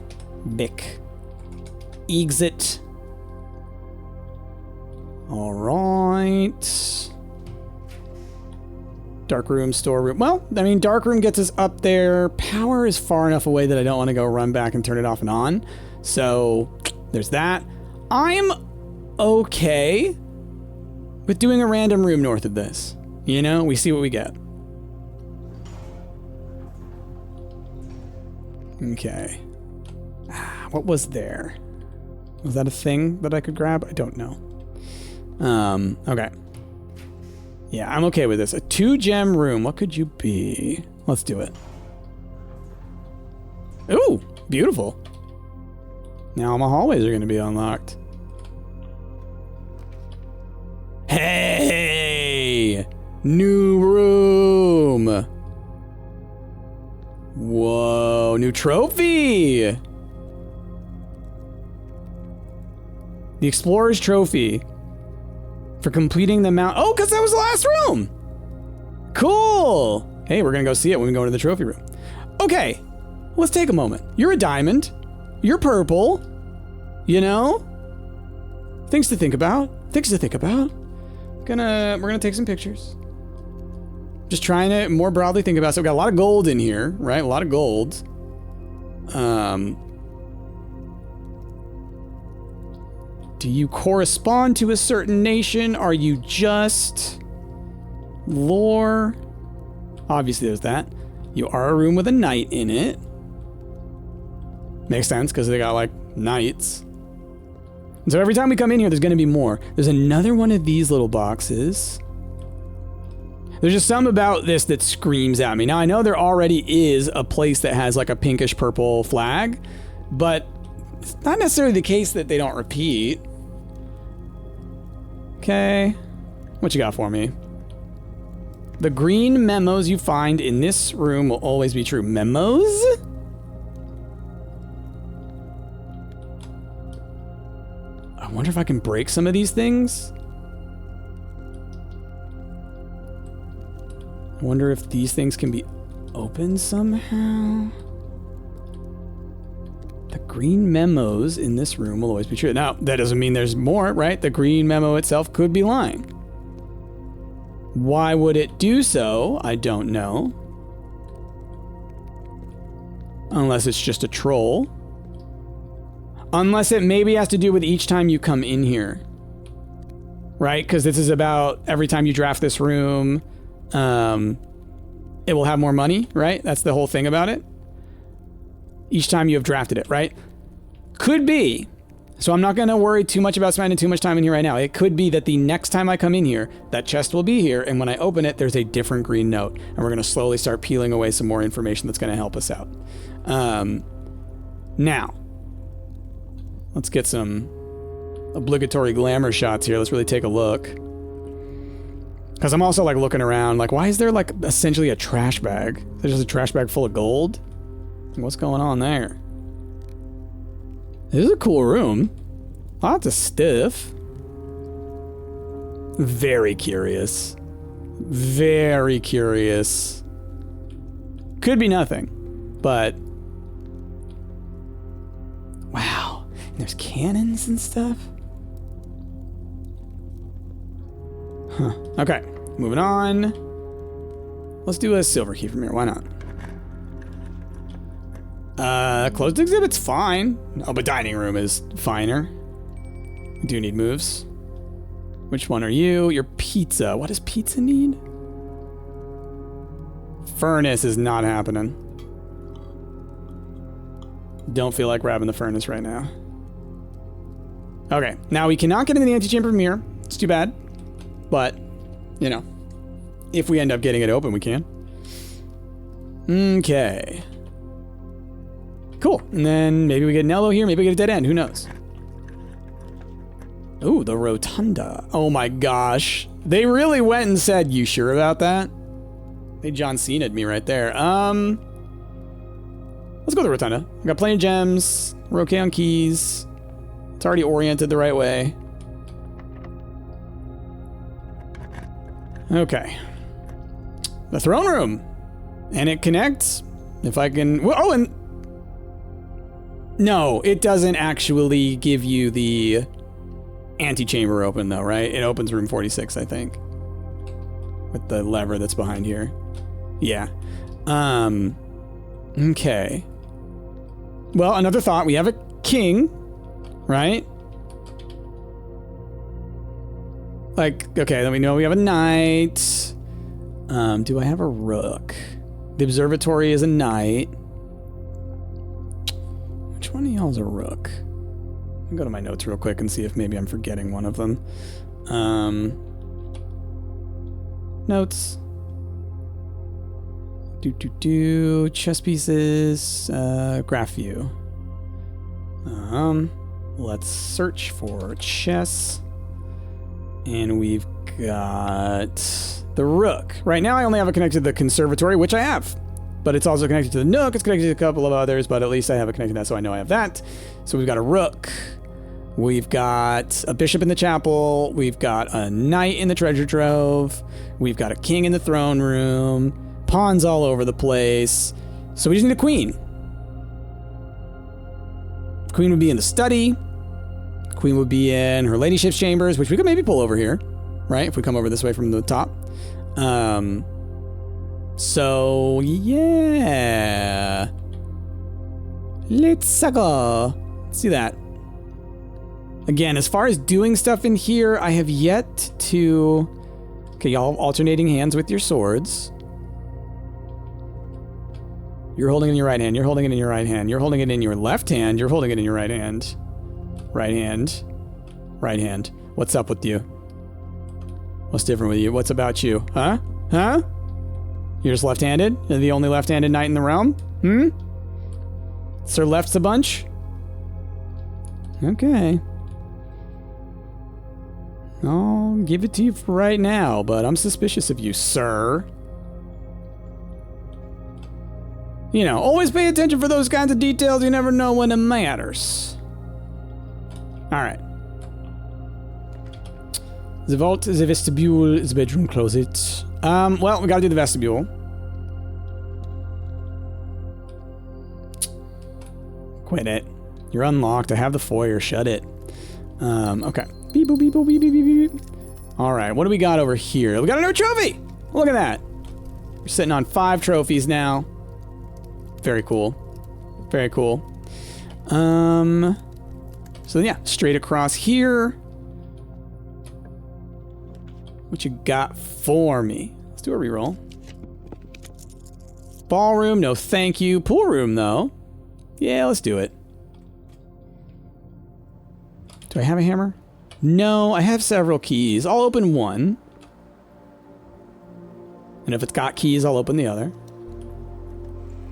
A: Bick. Exit. All right. Dark room, storeroom. Well, I mean, dark room gets us up there. Power is far enough away that I don't want to go run back and turn it off and on. So there's that. I'm okay with doing a random room north of this. You know, we see what we get. Okay. What was there? Was that a thing that I could grab? I don't know. Okay. Yeah, I'm okay with this. A 2-gem room. What could you be? Let's do it. Ooh, beautiful. Now my hallways are going to be unlocked. Hey! New room! Whoa, new trophy! The Explorer's Trophy. For completing the mount. Oh, because that was the last room! Cool! Hey, we're going to go see it when we go into the trophy room. Okay, let's take a moment. You're a diamond. You're purple. You know? Things to think about. Things to think about. We're gonna take some pictures. Just trying to more broadly think about. So we got a lot of gold in here, right? A lot of gold. Do you correspond to a certain nation? Are you just lore? Obviously there's that. You are a room with a knight in it. Makes sense because they got like knights. And so every time we come in here, there's going to be more. There's another one of these little boxes. There's just something about this that screams at me. Now, I know there already is a place that has like a pinkish purple flag, but it's not necessarily the case that they don't repeat. Okay. What you got for me? The green memos you find in this room will always be true. Memos? I wonder if I can break some of these things. I wonder if these things can be opened somehow. The green memos in this room will always be true. Now, that doesn't mean there's more, right? The green memo itself could be lying. Why would it do so? I don't know. Unless it's just a troll. Unless it maybe has to do with each time you come in here. Right? Because this is about every time you draft this room, it will have more money, right? That's the whole thing about it. Each time you have drafted it, right? Could be. So I'm not going to worry too much about spending too much time in here right now. It could be that the next time I come in here, that chest will be here, and when I open it, there's a different green note. And we're going to slowly start peeling away some more information that's going to help us out. Now, let's get some obligatory glamour shots here. Let's really take a look. Because I'm also like looking around, like, why is there like essentially a trash bag? There's just a trash bag full of gold? What's going on there? This is a cool room. Lots of stuff. Very curious. Very curious. Could be nothing, but wow. And there's cannons and stuff. Huh. Okay, moving on. Let's do a silver key from here. Why not? Closed exhibit's fine. Oh, but dining room is finer. Do need moves. Which one are you? Your pizza. What does pizza need? Furnace is not happening. Don't feel like grabbing the furnace right now. Okay, now we cannot get into the antechamber from here. It's too bad. But, you know, if we end up getting it open, we can. Okay. Cool. And then maybe we get an elbow here, maybe we get a dead end. Who knows? Ooh, the rotunda. Oh my gosh. They really went and said, you sure about that? They John Cena'd me right there. Let's go with the rotunda. We got plenty of gems. We're okay on keys. It's already oriented the right way. Okay. The throne room. And it connects. If I can... Oh, and... No, it doesn't actually give you the antechamber open, though, right? It opens room 46, I think. With the lever that's behind here. Yeah. Okay. Well, another thought. We have a king, right? Like, okay, then we know we have a knight. Do I have a rook? The observatory is a knight. Which one of y'all's a rook? I'll go to my notes real quick and see if maybe I'm forgetting one of them. Notes. Chess pieces. Graph view. Let's search for chess. And we've got the rook. Right now I only have it connected to the conservatory, which I have. But it's also connected to the nook. It's connected to a couple of others, but at least I have it connected to that, so I know I have that. So we've got a rook. We've got a bishop in the chapel. We've got a knight in the treasure trove. We've got a king in the throne room. Pawns all over the place. So we just need a queen. Queen would be in the study. Queen would be in her ladyship's chambers, which we could maybe pull over here, right? If we come over this way from the top. So, yeah. Let's go. Let's do that. Again, as far as doing stuff in here, I have yet to... Okay, y'all alternating hands with your swords. You're holding it in your right hand. You're holding it in your right hand. You're holding it in your left hand. You're holding it in your right hand. Right hand. Right hand. What's up with you? What's different with you? What's about you? Huh? Huh? You're just left-handed? You're the only left-handed knight in the realm? Hmm? Sir left's a bunch? Okay. I'll give it to you for right now, but I'm suspicious of you, sir. You know, always pay attention for those kinds of details. You never know when it matters. Alright. The vault, the vestibule, the bedroom closet. Well, we gotta do the vestibule. Quit it. You're unlocked. I have the foyer. Shut it. Okay. Beep, boop, beep, boop, beep, beep, beep, beep. Alright, what do we got over here? We got another trophy! Look at that. We're sitting on 5 trophies now. Very cool. Very cool. So yeah, straight across here. What you got for me? Let's do a reroll. Ballroom, no thank you. Pool room, though. Yeah, let's do it. Do I have a hammer? No, I have several keys. I'll open one. And if it's got keys, I'll open the other.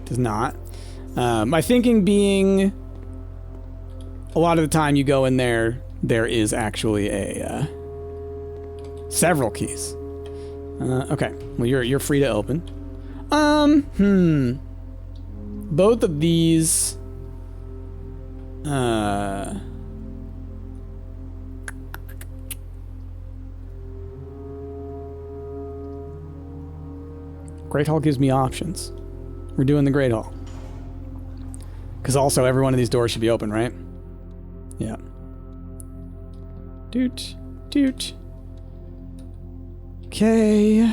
A: Does not. My thinking being, a lot of the time you go in there, there is actually a several keys. Okay. Well, you're free to open. Both of these. Great Hall gives me options. We're doing the Great Hall. Because also every one of these doors should be open, right? Yeah. Doot. Doot. Okay.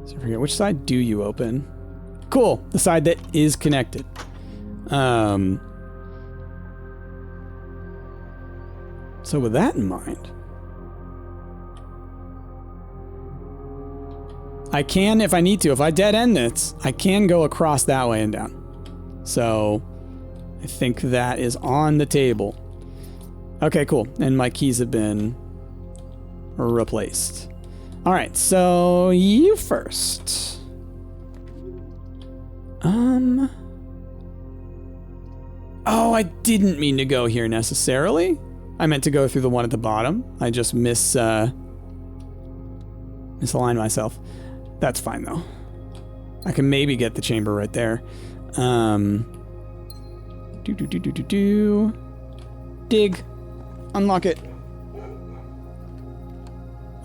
A: So I forget, which side do you open? Cool. The side that is connected. So with that in mind, I can, if I need to, if I dead end this, I can go across that way and down. So I think that is on the table. Okay, cool. And my keys have been replaced. All right, so you first. Oh, I didn't mean to go here necessarily. I meant to go through the one at the bottom. I just misaligned myself. That's fine, though. I can maybe get the chamber right there. Dig. Unlock it.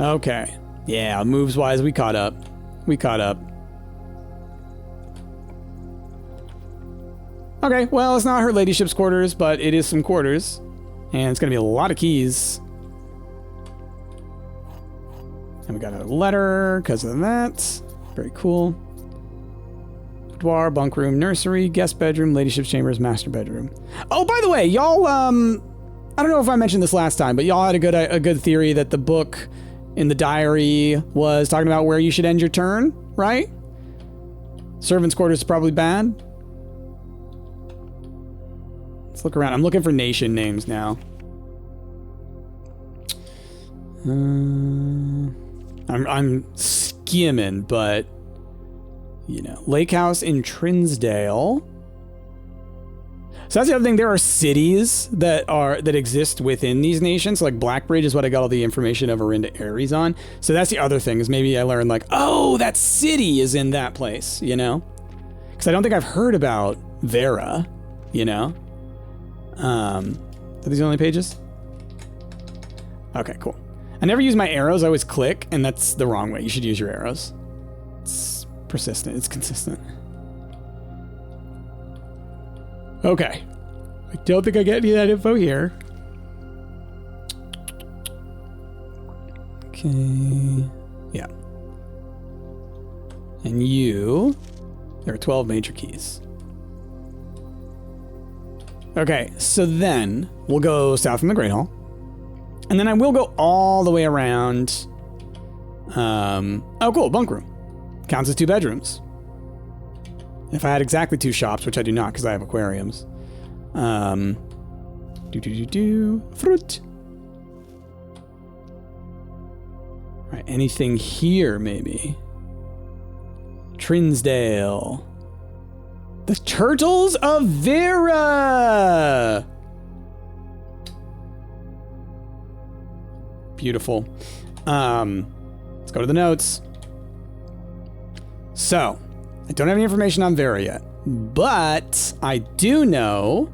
A: Okay. Yeah, moves-wise, we caught up. We caught up. Okay, well, it's not her ladyship's quarters, but it is some quarters. And it's going to be a lot of keys. And we got a letter because of that. Very cool. Boudoir, bunk room, nursery, guest bedroom, ladyship's chambers, master bedroom. Oh, by the way, y'all, I don't know if I mentioned this last time, but y'all had a good theory that the book in the diary was talking about where you should end your turn, right? Servants' quarters is probably bad. Let's look around. I'm looking for nation names now. I'm skimming, but you know, Lake House in Trinsdale. So that's the other thing. There are cities that exist within these nations. Like Blackbridge is what I got all the information of Arinda Ares on. So that's the other thing, is maybe I learned like, oh, that city is in that place, you know? Because I don't think I've heard about Vera, you know? Are these the only pages? Okay, cool. I never use my arrows. I always click, and that's the wrong way. You should use your arrows. It's persistent. It's consistent. Okay. I don't think I get any of that info here. Okay. Yeah. And you... There are 12 major keys. Okay, so then we'll go south from the Great Hall. And then I will go all the way around. Oh, cool. Bunk room. Counts as 2 bedrooms. If I had exactly 2 shops, which I do not because I have aquariums. Fruit. All right, anything here, maybe? Trinsdale. The Turtles of Vera! Beautiful. Let's go to the notes. So, I don't have any information on Vera yet, but I do know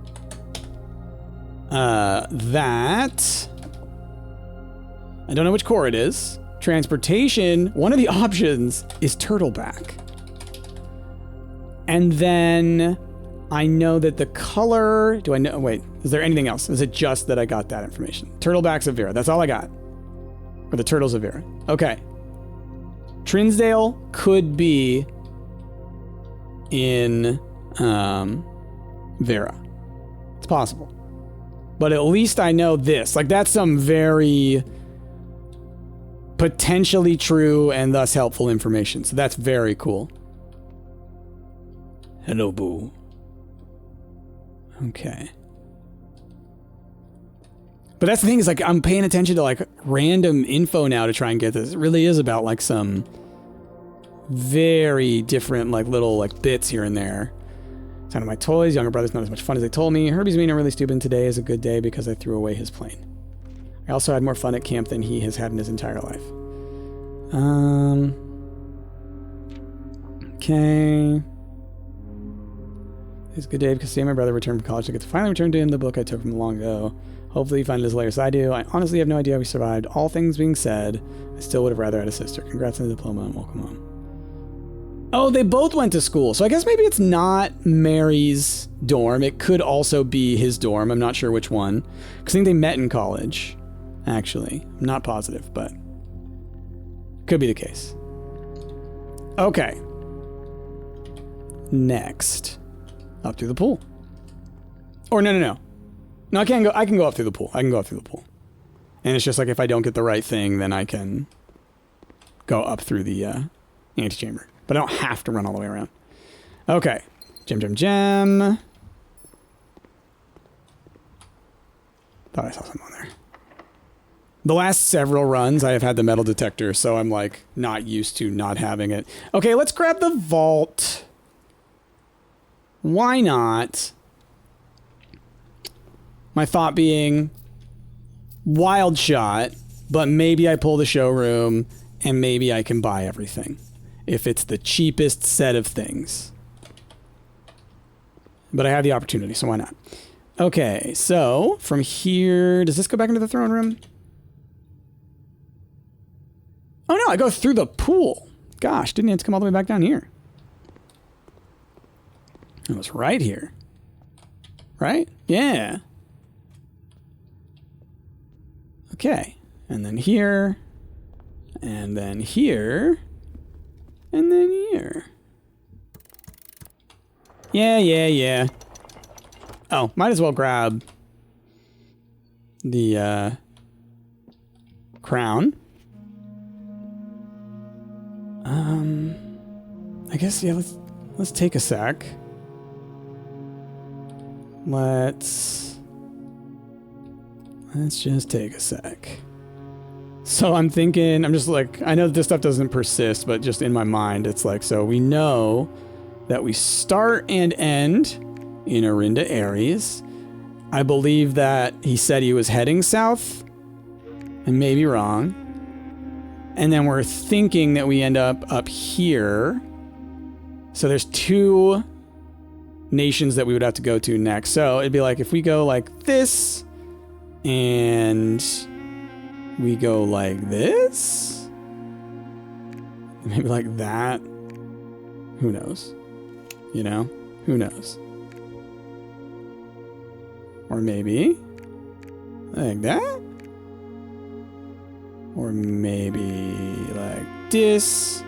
A: that I don't know which core it is. Transportation, one of the options is Turtleback. And then I know that the color, do I know, wait, is there anything else? Is it just that I got that information? Turtlebacks of Vera, that's all I got. Or the Turtles of Vera. Okay. Trinsdale could be in Vera. It's possible. But at least I know this. Like, that's some very potentially true and thus helpful information. So that's very cool. Hello, boo. Okay. But that's the thing, is like I'm paying attention to like random info now to try and get this. It really is about like some very different like little like bits here and there. Sound of my toys. Younger brother's not as much fun as they told me. Herbie's being really stupid. Today is a good day because I threw away his plane. I also had more fun at camp than he has had in his entire life. Okay. It's a good day because today my brother returned from college. I get to finally return to him the book I took from long ago. Hopefully he finds it as later as I do. I honestly have no idea how we survived. All things being said, I still would have rather had a sister. Congrats on the diploma and welcome home. Oh, they both went to school. So I guess maybe it's not Mary's dorm. It could also be his dorm. I'm not sure which one. Because I think they met in college, actually. I'm not positive, but could be the case. Okay. Next. Up through the pool. Or no. No, I can go up through the pool. I can go up through the pool. And it's just like if I don't get the right thing, then I can go up through the antechamber. But I don't have to run all the way around. Okay. Gem. Thought I saw something on there. The last several runs, I have had the metal detector, so I'm like not used to not having it. Okay, let's grab the vault. Why not? My thought being wild shot, but maybe I pull the showroom and maybe I can buy everything if it's the cheapest set of things. But I have the opportunity, so why not? Okay, so from here, does this go back into the throne room? Oh no, I go through the pool. Gosh, didn't it come all the way back down here? It was right here. Right? Yeah. Okay. And then here. And then here. And then here. Yeah. Oh, might as well grab the crown. I guess, yeah, let's take a sec. Let's just take a sec. So I'm thinking, I'm just like, I know that this stuff doesn't persist, but just in my mind, it's like, so we know that we start and end in Orinda Ares. I believe that he said he was heading south. I may be wrong. And then we're thinking that we end up here. So there's 2 nations that we would have to go to next. So it'd be like if we go like this and we go like this, maybe like that. Who knows? You know? Who knows? Or maybe like that. Or maybe like this.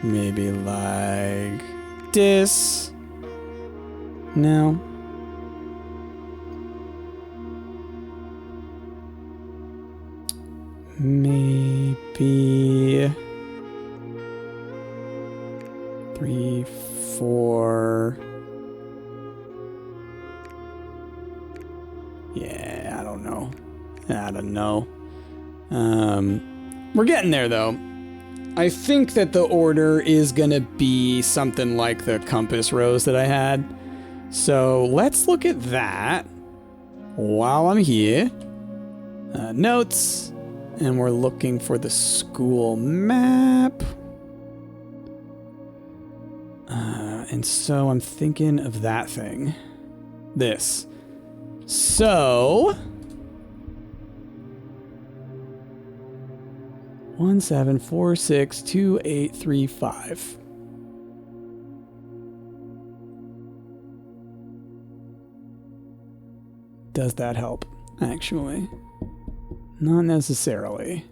A: Maybe like this. No. Maybe 3, 4. Yeah, I don't know. We're getting there though. I think that the order is gonna be something like the compass rose that I had. So let's look at that while I'm here. Notes, and we're looking for the school map. And so I'm thinking of that thing. This. So 17462835. Does that help? Actually, not necessarily.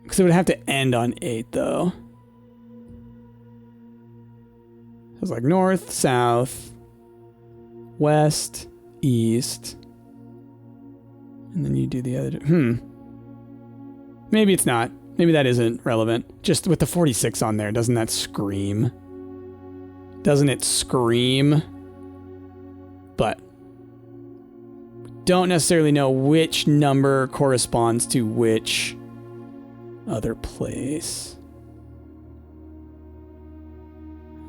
A: Because it would have to end on 8 though. So it's like north, south, west, east. And then you do the other. Maybe it's not. Maybe that isn't relevant. Just with the 46 on there, doesn't that scream? Doesn't it scream? But don't necessarily know which number corresponds to which other place.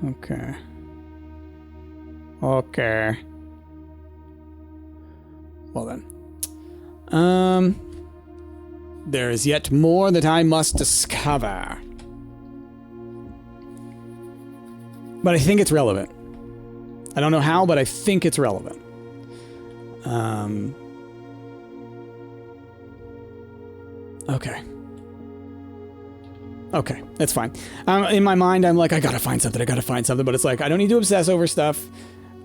A: Okay. Well then. There is yet more that I must discover. But I think it's relevant. I don't know how, but I think it's relevant. Okay, that's fine. In my mind, I'm like, I gotta find something, but it's like, I don't need to obsess over stuff.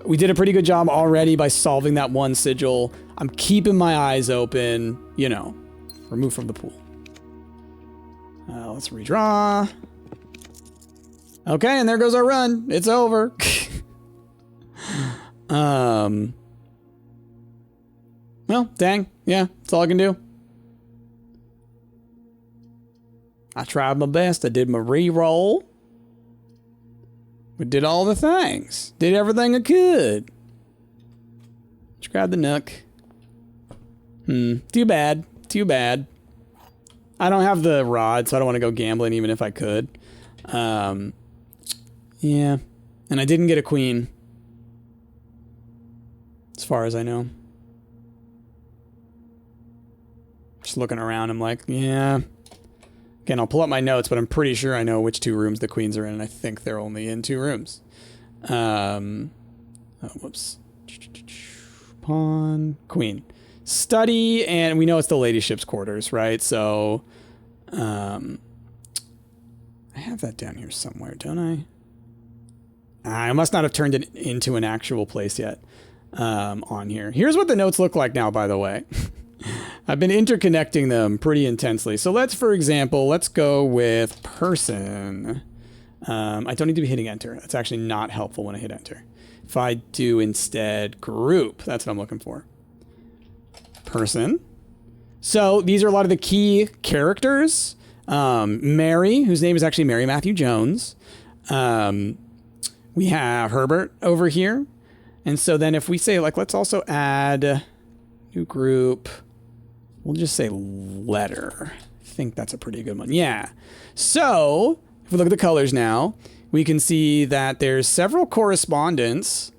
A: We did a pretty good job already by solving that one sigil. I'm keeping my eyes open, you know. Remove from the pool. Let's redraw. Okay, and there goes our run. It's over. Well, dang. Yeah, that's all I can do. I tried my best. I did my re-roll. We did all the things. Did everything I could. Just grab the nook. Too bad. I don't have the rod, so I don't want to go gambling even if I could. Yeah. And I didn't get a queen. As far as I know. Just looking around, I'm like, yeah. Again, I'll pull up my notes, but I'm pretty sure I know which 2 rooms the queens are in, and I think they're only in 2 rooms. Oh, whoops. Pawn, queen. Study, and we know it's the ladyship's quarters, right? So, I have that down here somewhere, don't I? I must not have turned it into an actual place yet on here. Here's what the notes look like now, by the way. I've been interconnecting them pretty intensely. So let's, for example, let's go with person. I don't need to be hitting enter. That's actually not helpful when I hit enter. If I do instead group, that's what I'm looking for. Person. So these are a lot of the key characters. Mary, whose name is actually Mary Matthew Jones. We have Herbert over here. And so then if we say, like, let's also add new group, we'll just say letter. I think that's a pretty good one. Yeah. So if we look at the colors now, we can see that there's several correspondence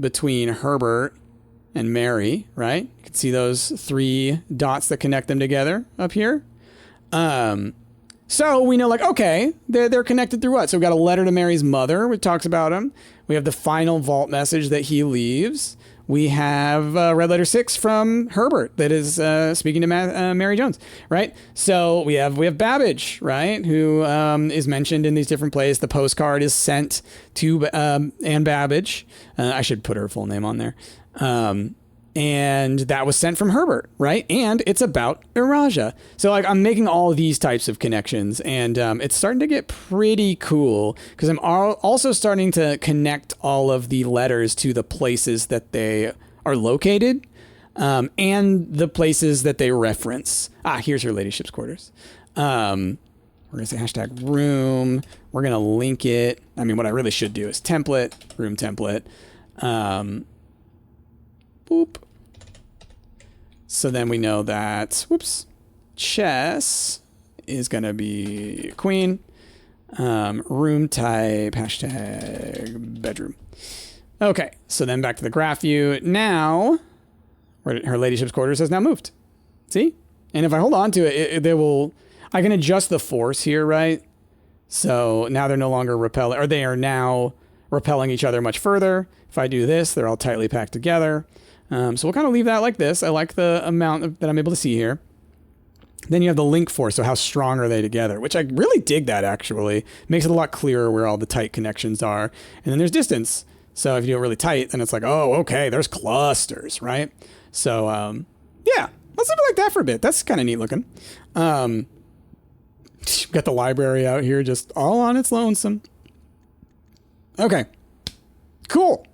A: between Herbert and Mary, right? You can see those 3 dots that connect them together up here. So we know, like, okay, they're connected through what? So we've got a letter to Mary's mother, which talks about him. We have the final vault message that he leaves. We have red letter 6 from Herbert that is speaking to Mary Jones, right? So we have Babbage, right, who is mentioned in these different places. The postcard is sent to Anne Babbage. I should put her full name on there. And that was sent from Herbert, right? And it's about Iraja. So, like, I'm making all of these types of connections, and it's starting to get pretty cool because I'm also starting to connect all of the letters to the places that they are located and the places that they reference. Here's her ladyship's quarters. We're going to say hashtag room. We're going to link it. I mean, what I really should do is template, room template. Boop. So then we know that, whoops, chess is going to be queen, room type, hashtag bedroom. Okay, so then back to the graph view. Now, her ladyship's quarters has now moved. See? And if I hold on to it, I can adjust the force here, right? So now they're no longer repelling, or they are now repelling each other much further. If I do this, they're all tightly packed together. So we'll kind of leave that like this. I like the amount that I'm able to see here. Then you have the link force, so how strong are they together, which I really dig that, actually. Makes it a lot clearer where all the tight connections are. And then there's distance. So if you do it really tight, then it's like, oh, okay, there's clusters, right? So, yeah, let's leave it like that for a bit. That's kind of neat looking. Got the library out here just all on its lonesome. Okay, cool.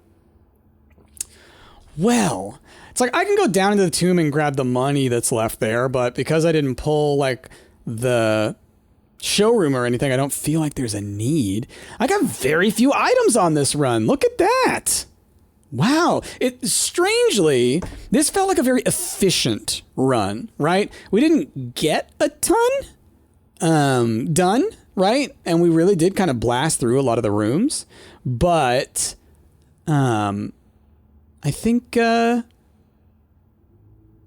A: Well, it's like I can go down into the tomb and grab the money that's left there, but because I didn't pull like the showroom or anything, I don't feel like there's a need. I got very few items on this run. Look at that. Wow. Strangely, this felt like a very efficient run, right? We didn't get a ton done, right? And we really did kind of blast through a lot of the rooms, but I think it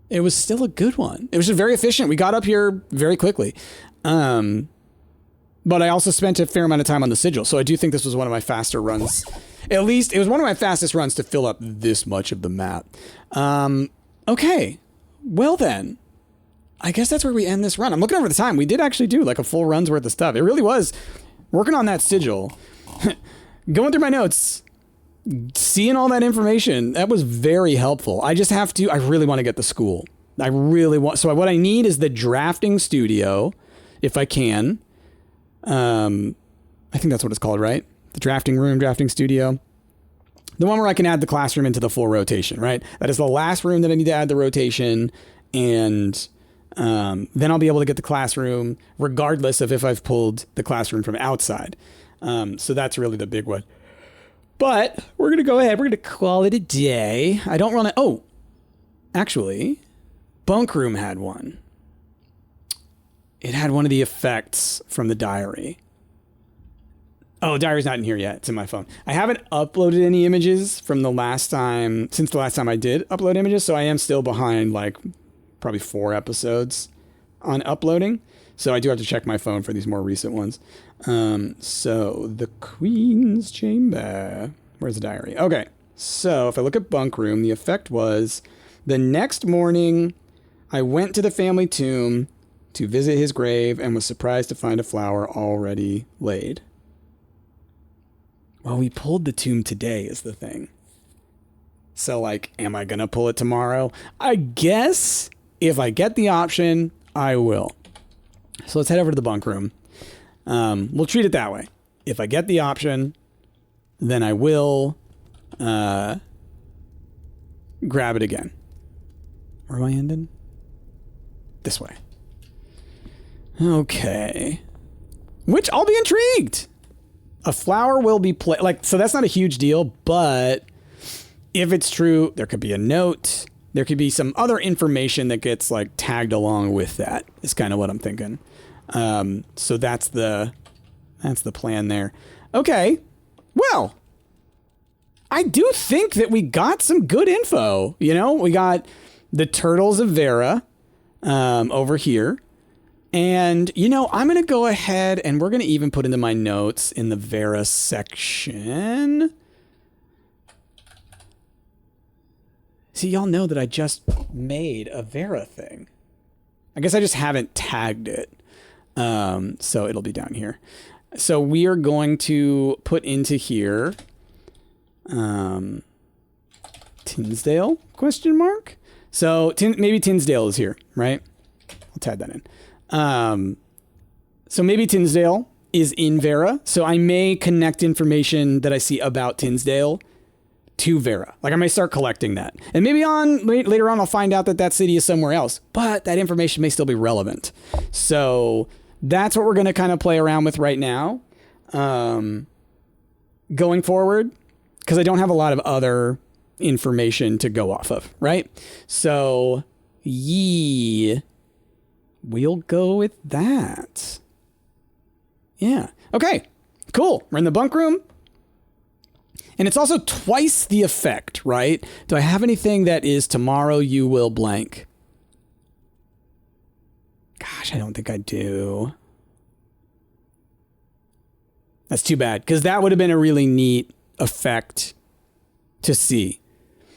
A: was still a good one. It was just very efficient. We got up here very quickly. But I also spent a fair amount of time on the Sigil, so I do think this was one of my faster runs. At least, it was one of my fastest runs to fill up this much of the map. Okay. Well then, I guess that's where we end this run. I'm looking over the time. We did actually do like a full run's worth of stuff. It really was working on that Sigil. Going through my notes, seeing all that information, that was very helpful. I really want to get the school. So what I need is the drafting studio, if I can. I think that's what it's called, right? The drafting room, drafting studio. The one where I can add the classroom into the full rotation, right? That is the last room that I need to add the rotation, and then I'll be able to get the classroom regardless of if I've pulled the classroom from outside. So that's really the big one. But we're going to go ahead. We're going to call it a day. I don't want to... Oh, actually, Bunk Room had one. it had one of the effects from the diary. Oh, diary's not in here yet. It's in my phone. I haven't uploaded any images from the last time, since the last time I did upload images, so I am still behind like probably 4 episodes on uploading. So I do have to check my phone for these more recent ones. So the Queen's Chamber. Where's the diary? Okay. So if I look at bunk room, the effect was the next morning I went to the family tomb to visit his grave and was surprised to find a flower already laid. Well, we pulled the tomb today is the thing. So, like, am I going to pull it tomorrow? I guess if I get the option, I will. So let's head over to the bunk room. We'll treat it that way. If I get the option, then I will grab it again. Where am I ending? This way. Okay. Which I'll be intrigued. A flower will be so that's not a huge deal, but if it's true, there could be a note. There could be some other information that gets like tagged along with that. Is kind of what I'm thinking. So that's the plan there. Okay. Well, I do think that we got some good info. You know, we got the turtles of Vera over here. And, you know, I'm going to go ahead and we're going to even put into my notes in the Vera section. See, y'all know that I just made a Vera thing. I guess I just haven't tagged it. So it'll be down here. So we are going to put into here, Tinsdale, question mark. So maybe Tinsdale is here, right? I'll tag that in. So maybe Tinsdale is in Vera. So I may connect information that I see about Tinsdale to Vera. Like I may start collecting that. And maybe later on I'll find out that that city is somewhere else. But that information may still be relevant. So that's what we're going to kind of play around with right now. Going forward. Because I don't have a lot of other information to go off of. Right? So, we'll go with that. Yeah. Okay. Cool. We're in the bunk room. And it's also twice the effect, right? Do I have anything that is tomorrow you will blank? Gosh, I don't think I do. That's too bad. Because that would have been a really neat effect to see.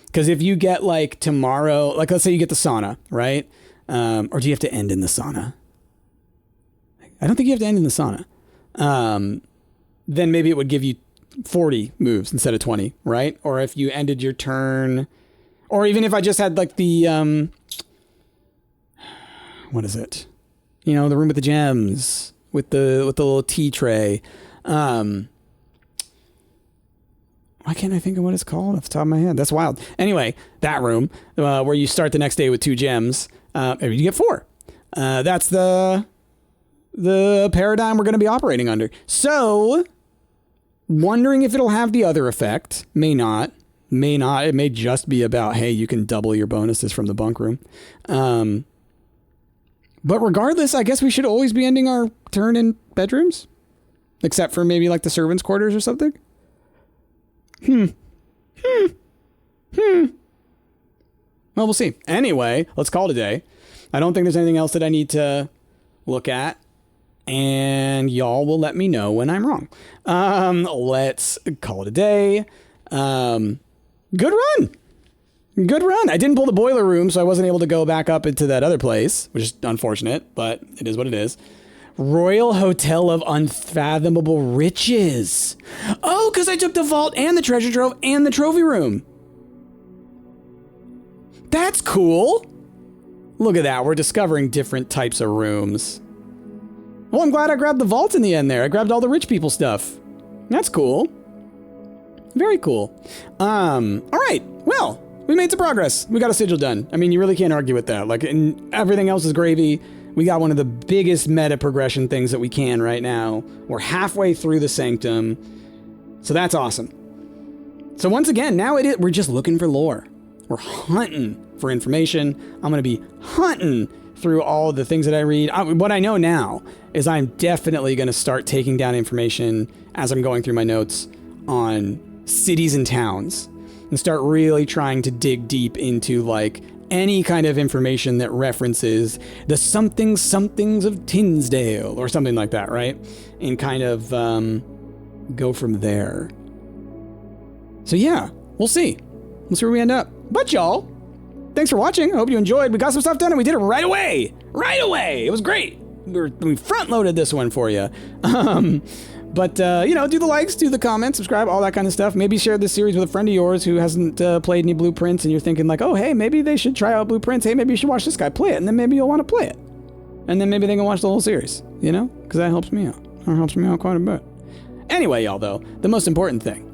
A: Because if you get like tomorrow, like let's say you get the sauna, right? Or do you have to end in the sauna? I don't think you have to end in the sauna. Then maybe it would give you 40 moves instead of 20, right? Or if you ended your turn, or even if I just had like the, what is it? You know, the room with the gems with the little tea tray. Why can't I think of what it's called off the top of my head? That's wild. Anyway, that room where you start the next day with 2 gems. Maybe you get 4. That's the paradigm we're going to be operating under. So, wondering if it'll have the other effect. May not. It may just be about, hey, you can double your bonuses from the bunk room. But regardless, I guess we should always be ending our turn in bedrooms. Except for maybe like the servants' quarters or something. Well, we'll see. Anyway, let's call it a day. I don't think there's anything else that I need to look at. And y'all will let me know when I'm wrong. Let's call it a day. Good run. I didn't pull the boiler room, so I wasn't able to go back up into that other place, which is unfortunate, but it is what it is. Royal Hotel of Unfathomable Riches. Oh, because I took the vault and the treasure trove and the trophy room. That's cool. Look at that. We're discovering different types of rooms. Well, I'm glad I grabbed the vault in the end there. I grabbed all the rich people stuff. That's cool. Very cool. All right. Well, we made some progress. We got a sigil done. I mean, you really can't argue with that. Like, everything else is gravy. We got one of the biggest meta progression things that we can right now. We're halfway through the sanctum. So that's awesome. So once again, now we're just looking for lore. We're hunting for information. I'm going to be hunting through all the things that I read. What I know now is I'm definitely going to start taking down information as I'm going through my notes on cities and towns and start really trying to dig deep into like any kind of information that references the somethings of Tinsdale or something like that, right? And kind of go from there. So yeah, we'll see. We'll see where we end up. But y'all, thanks for watching. I hope you enjoyed. We got some stuff done and we did it right away. Right away. It was great. We front-loaded this one for you. But, you know, do the likes, do the comments, subscribe, all that kind of stuff. Maybe share this series with a friend of yours who hasn't played any Blueprints and you're thinking like, oh, hey, maybe they should try out Blueprints. Hey, maybe you should watch this guy play it. And then maybe you'll want to play it. And then maybe they can watch the whole series, you know? Because that helps me out. Or helps me out quite a bit. Anyway, y'all, though, the most important thing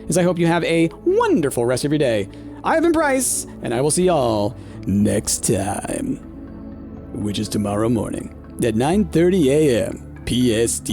A: is I hope you have a wonderful rest of your day. I've been Bryce, and I will see y'all next time. Which is tomorrow morning at 9:30 a.m. PST.